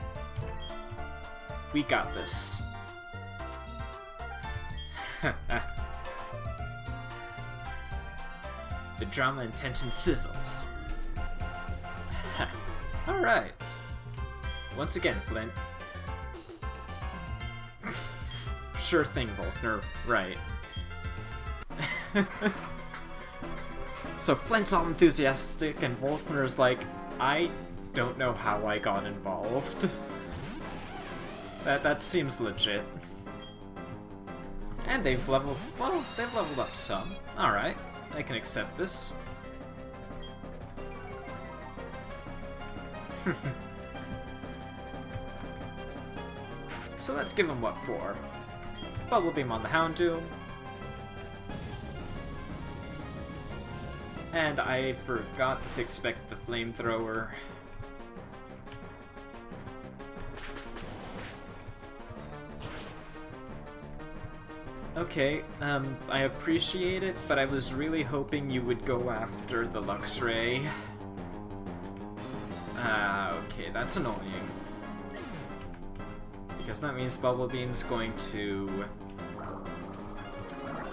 Speaker 1: We got this. The drama and tension sizzles. Alright. Once again, Flint. Sure thing, Volkner. Right. So Flint's all enthusiastic, and Volkner's like, I don't know how I got involved. That seems legit. And they've leveled up some. Alright, I can accept this. So let's give him what for. Bubble Beam on the Houndoom. And I forgot to expect the Flamethrower. Okay, I appreciate it, but I was really hoping you would go after the Luxray. Okay, that's annoying. Because that means Bubble Beam's going to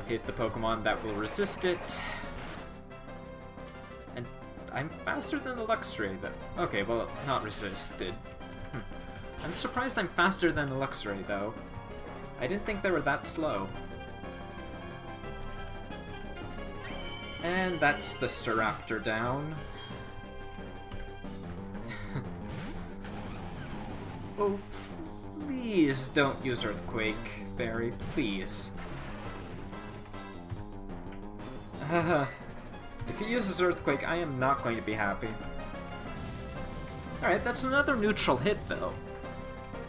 Speaker 1: hit the Pokemon that will resist it. And I'm faster than the Luxray, but... Okay, well, not resisted. I'm surprised I'm faster than the Luxray, though. I didn't think they were that slow. And that's the Staraptor down. Oh, please don't use Earthquake, Barry, please. If he uses Earthquake, I am not going to be happy. Alright, that's another neutral hit, though.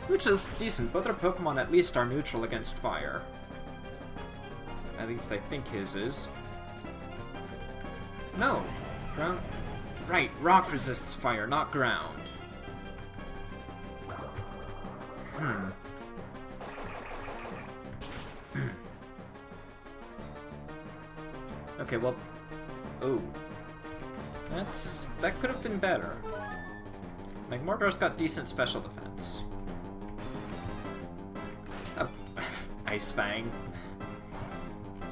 Speaker 1: Which is decent. Both our Pokemon at least are neutral against fire. At least I think his is. No! Ground... Right, Rock resists fire, not ground. Okay, well... Ooh. That could have been better. Magmortar's got decent special defense. Oh, Ice Fang.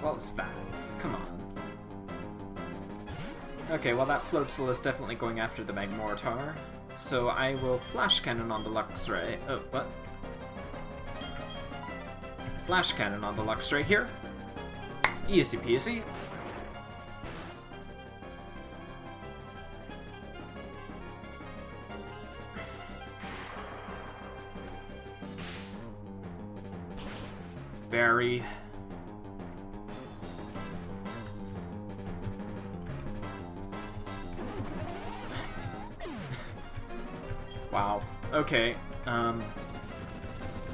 Speaker 1: What was that? Come on. Okay, well that Floatzel is definitely going after the Magmortar. So I will Flash Cannon on the Luxray. Oh, what? Flash Cannon on the Luxray here. Easy peasy. Barry. Wow. Okay.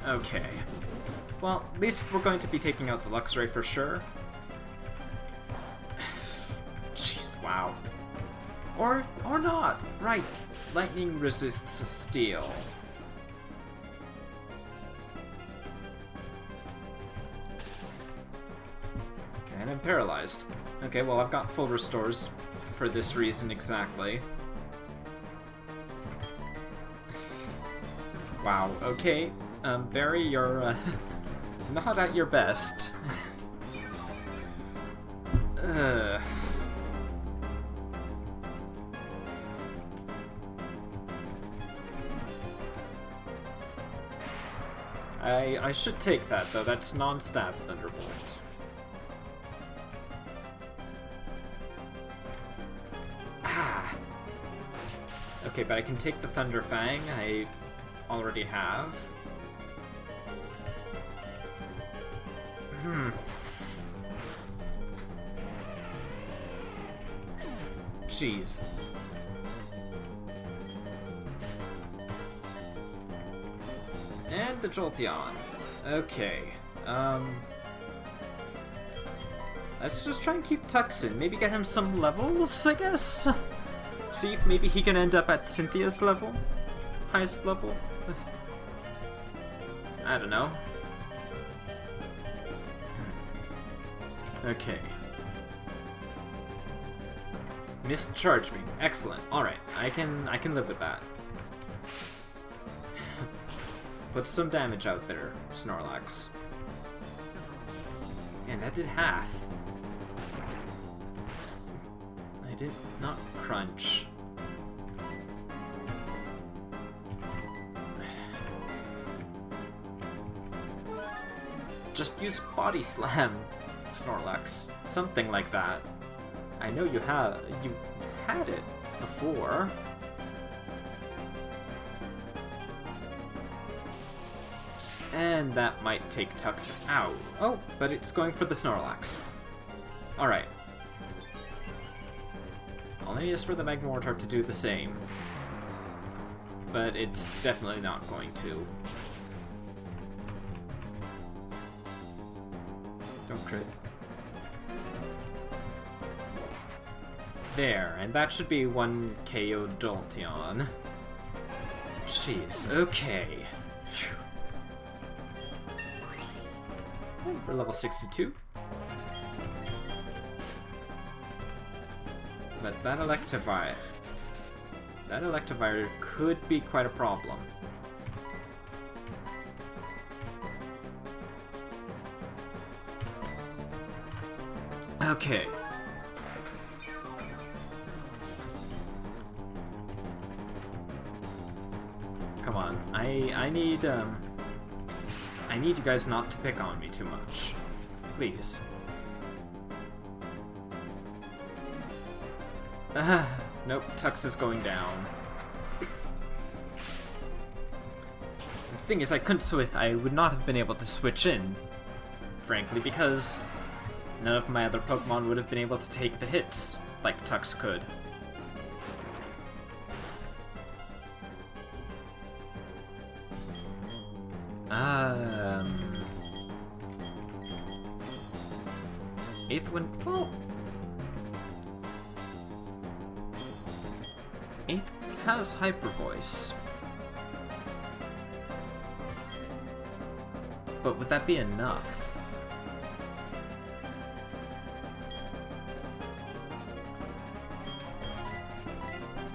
Speaker 1: Okay. Well, at least we're going to be taking out the Luxray for sure. Jeez, wow. Or not. Right. Lightning resists steel. Okay, and I'm paralyzed. Okay, well, I've got full restores for this reason exactly. Wow, okay. Barry, you're, not at your best. I should take that, though. That's non-stab Thunderbolt. Ah! Okay, but I can take the Thunder Fang. I already have. Jeez. And the Jolteon. Okay. Let's just try and keep Tuxin. Maybe get him some levels, I guess? See if maybe he can end up at Cynthia's level? Highest level? I don't know. Okay. Mischarge me. Excellent. Alright, I can live with that. Put some damage out there, Snorlax. And that did half. I did not crunch. Just use Body Slam, Snorlax. Something like that. I know you had it before. And that might take Tux out. Oh, but it's going for the Snorlax. Alright. All I need is for the Magmortar to do the same. But it's definitely not going to. Don't crit. There, and that should be one KO Jolteon. Jeez, okay. And we're level 62. But that Electivire could be quite a problem. Okay. Come on, I need you guys not to pick on me too much. Please. Nope, Tux is going down. The thing is, I would not have been able to switch in, frankly, because none of my other Pokemon would have been able to take the hits like Tux could. Eighth one, well, Eighth has Hyper Voice, but would that be enough?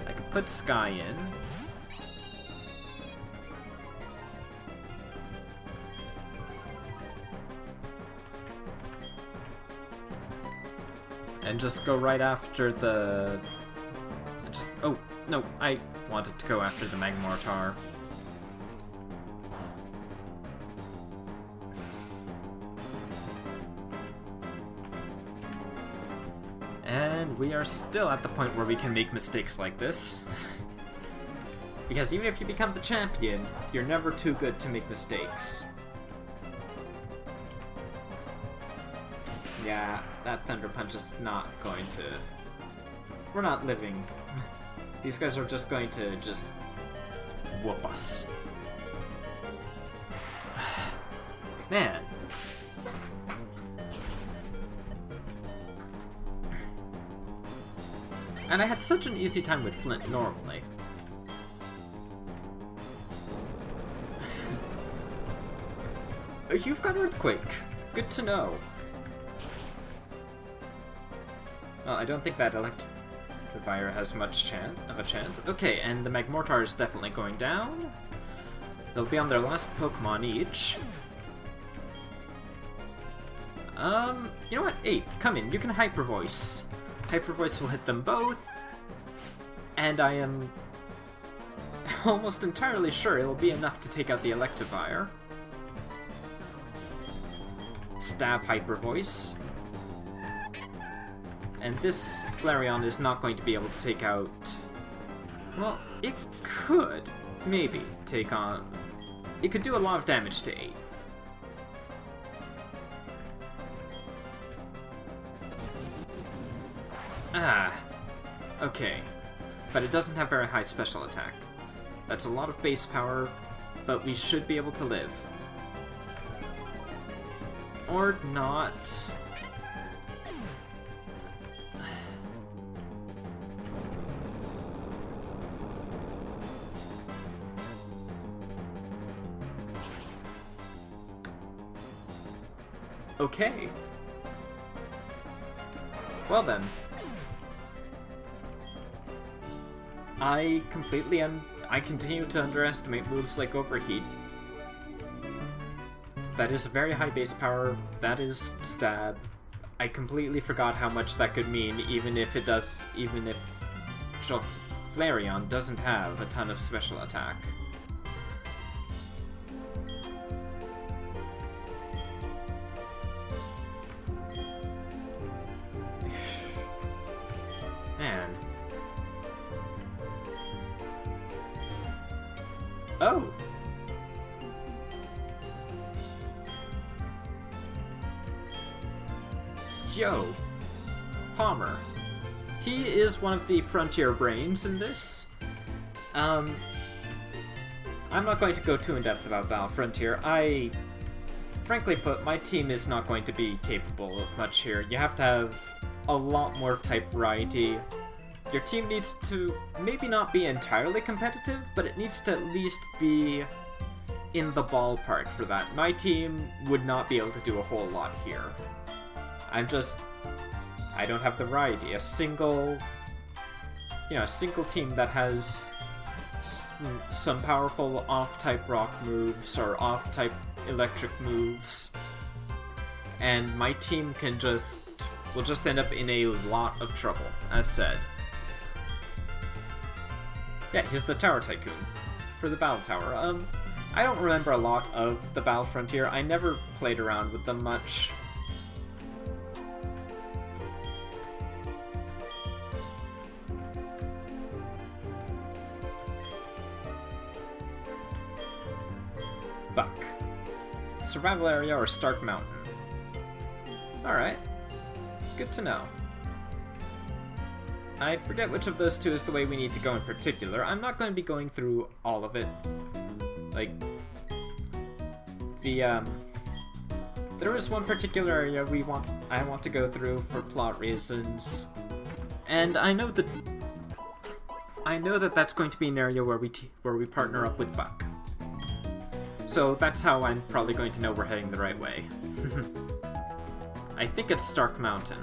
Speaker 1: I could put Sky in. And just go right after the... oh, no, I wanted to go after the Magmortar. And we are still at the point where we can make mistakes like this. Because even if you become the champion, you're never too good to make mistakes. Yeah, that Thunder Punch is not going to... We're not living. These guys are just going to just whoop us. Man. And I had such an easy time with Flint normally. You've got Earthquake. Good to know. Well, I don't think that Electivire has much of a chance. Okay, and the Magmortar is definitely going down. They'll be on their last Pokemon each. You know what? 8th, come in. You can Hyper Voice. Hyper Voice will hit them both. And I am almost entirely sure it'll be enough to take out the Electivire. Stab Hyper Voice. And this Flareon is not going to be able to take out... Well, it could, maybe, take on... It could do a lot of damage to 8th. Ah, okay. But it doesn't have very high special attack. That's a lot of base power, but we should be able to live. Or not. Okay. Well then. I continue to underestimate moves like Overheat. That is very high base power, that is stab. I completely forgot how much that could mean, even if Flareon doesn't have a ton of special attack. Man. Oh! Yo! Palmer. He is one of the frontier brains in this. I'm not going to go too in-depth about Battle Frontier. Frankly put, my team is not going to be capable of much here. You have to have a lot more type variety. Your team needs to maybe not be entirely competitive, but it needs to at least be in the ballpark for that. My team would not be able to do a whole lot here. I don't have the variety. A single team that has some powerful off-type rock moves or off-type electric moves, and my team will just end up in a lot of trouble, as said. Yeah, he's the Tower Tycoon for the Battle Tower. I don't remember a lot of the Battle Frontier. I never played around with them much. Buck. Survival area or Stark Mountain? Alright. Good to know. I forget which of those two is the way we need to go in particular. I'm not going to be going through all of it. Like, there is one particular area I want to go through for plot reasons, and I know that that's going to be an area where we partner up with Buck. So that's how I'm probably going to know we're heading the right way. I think it's Stark Mountain.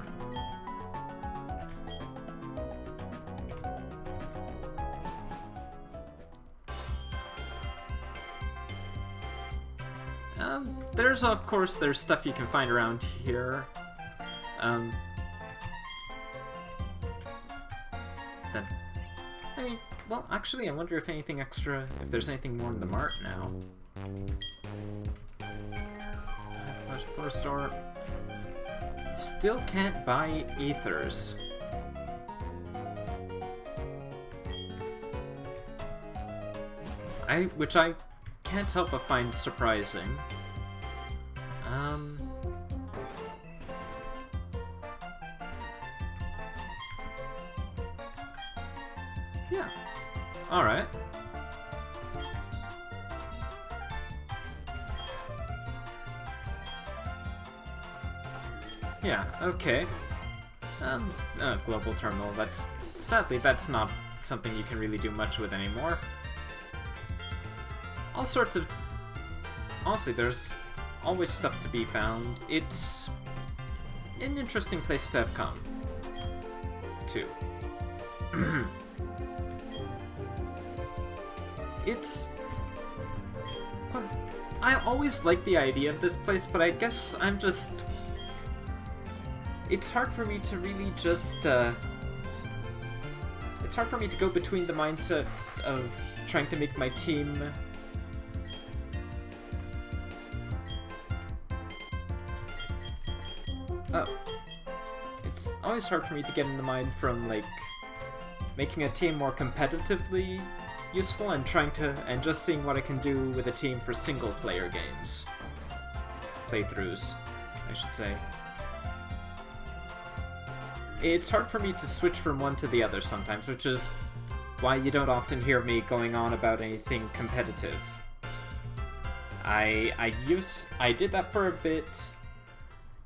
Speaker 1: There's stuff you can find around here. Well, actually, I wonder if there's anything more in the mart now. First store. Still can't buy ethers. which I can't help but find surprising. Yeah. Alright. Yeah, okay. Global terminal, sadly, that's not something you can really do much with anymore. All sorts of... Honestly, there's always stuff to be found. It's an interesting place to have come to. It's... I always liked the idea of this place, but I guess I'm just... It's hard for me to really just, It's hard for me to go between the mindset of trying to make my team... Oh. It's always hard for me to get in the mind from, like, making a team more competitively useful and and just seeing what I can do with a team for single-player games. Playthroughs, I should say. It's hard for me to switch from one to the other sometimes, which is why you don't often hear me going on about anything competitive. I did that for a bit.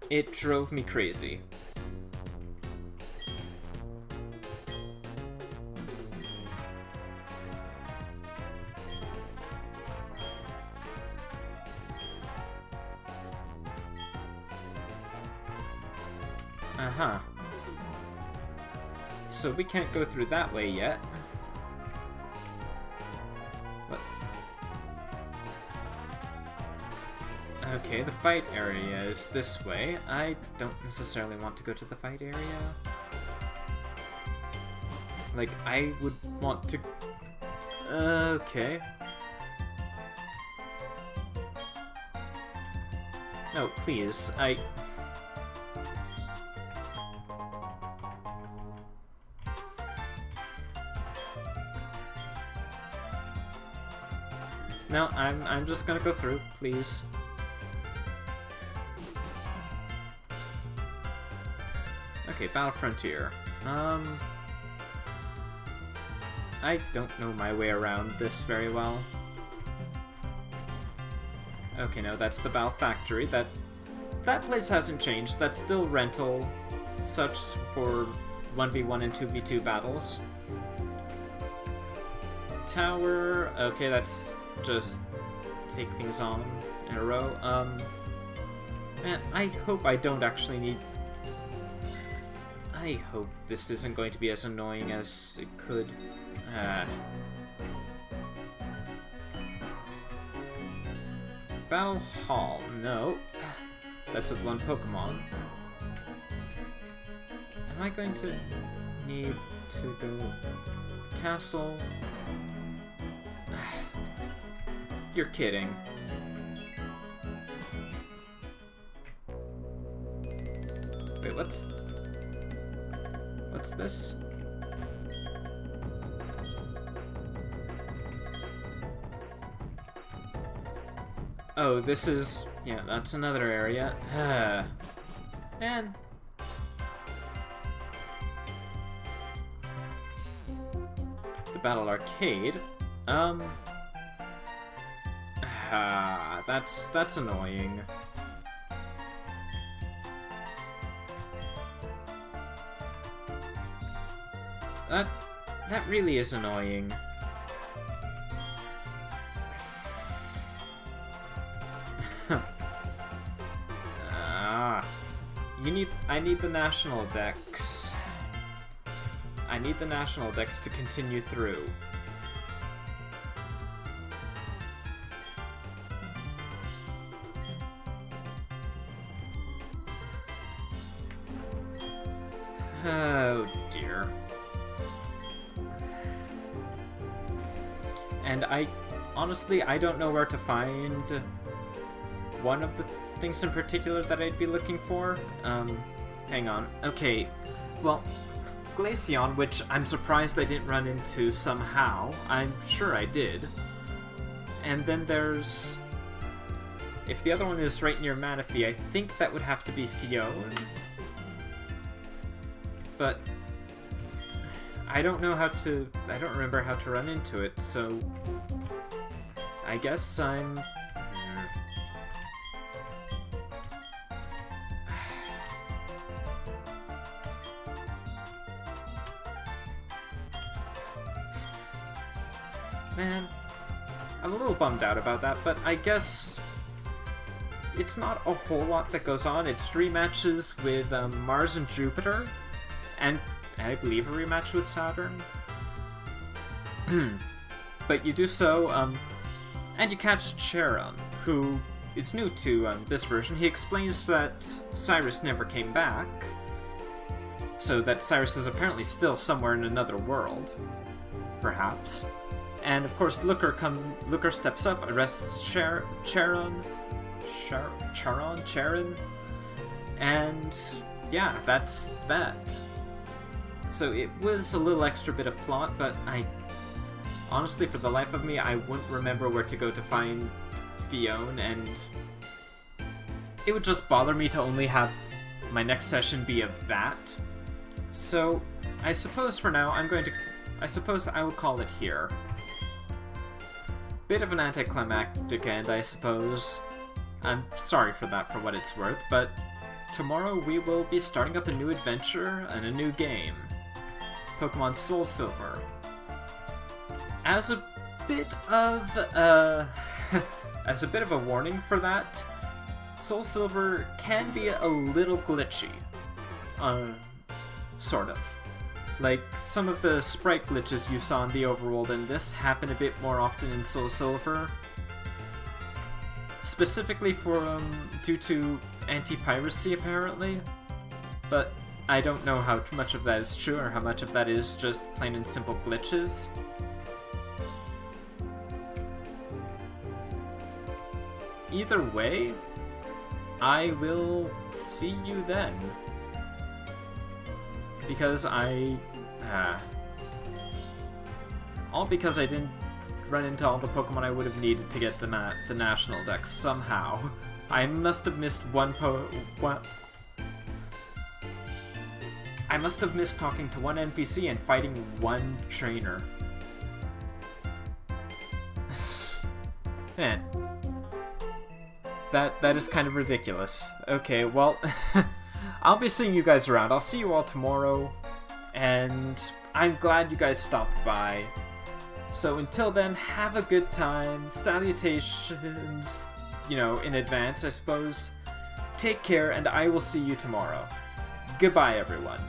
Speaker 1: It drove me crazy. Uh-huh. So we can't go through that way yet. What? Okay, the fight area is this way. I don't necessarily want to go to the fight area. Like, I would want to... Okay. No, please, No, I'm just gonna go through, please. Okay, Battle Frontier. I don't know my way around this very well. Okay, no, that's the Battle Factory. That place hasn't changed. That's still rental, such for 1v1 and 2v2 battles. Tower. Okay, that's just take things on in a row. Man, I hope I don't actually need... I hope this isn't going to be as annoying as it could. Battle Hall, no. That's with one Pokemon. Am I going to need to go... Castle... You're kidding. Wait, what's this? Oh, this is... Yeah, that's another area. Man. The Battle Arcade. That's annoying. That really is annoying. I need the national decks. I need the national decks to continue through. Oh dear. And honestly, I don't know where to find one of the things in particular that I'd be looking for. Hang on. Okay, well, Glaceon, which I'm surprised I didn't run into somehow. I'm sure I did. And then there's... If the other one is right near Manaphy, I think that would have to be Fione. But I don't know how to... I don't remember how to run into it, so... I guess I'm... Man, I'm a little bummed out about that, but I guess it's not a whole lot that goes on. It's rematches with Mars and Jupiter, and I believe a rematch with Saturn. But you do so, and you catch Charon, who is new to this version. He explains that Cyrus never came back, so that Cyrus is apparently still somewhere in another world, perhaps. And of course, Looker steps up, arrests Charon, and yeah, that's that. So it was a little extra bit of plot, but honestly, for the life of me, I wouldn't remember where to go to find Fione, and it would just bother me to only have my next session be of that. So I suppose for now, I suppose I will call it here. Bit of an anticlimactic end, I suppose. I'm sorry for that, for what it's worth, but tomorrow we will be starting up a new adventure and a new game. Pokemon Soul Silver. As a bit of a warning for that, Soul Silver can be a little glitchy. Sort of. Like, some of the sprite glitches you saw in the overworld in this happen a bit more often in Soul Silver. Specifically due to anti-piracy, apparently. But I don't know how much of that is true or how much of that is just plain and simple glitches. Either way, I will see you then. Because all because I didn't run into all the Pokemon I would have needed to get them at the National Dex somehow. I must have missed I must have missed talking to one NPC and fighting one trainer. Man. That is kind of ridiculous. Okay, well, I'll be seeing you guys around. I'll see you all tomorrow, and I'm glad you guys stopped by. So until then, have a good time. Salutations, in advance, I suppose. Take care, and I will see you tomorrow. Goodbye, everyone.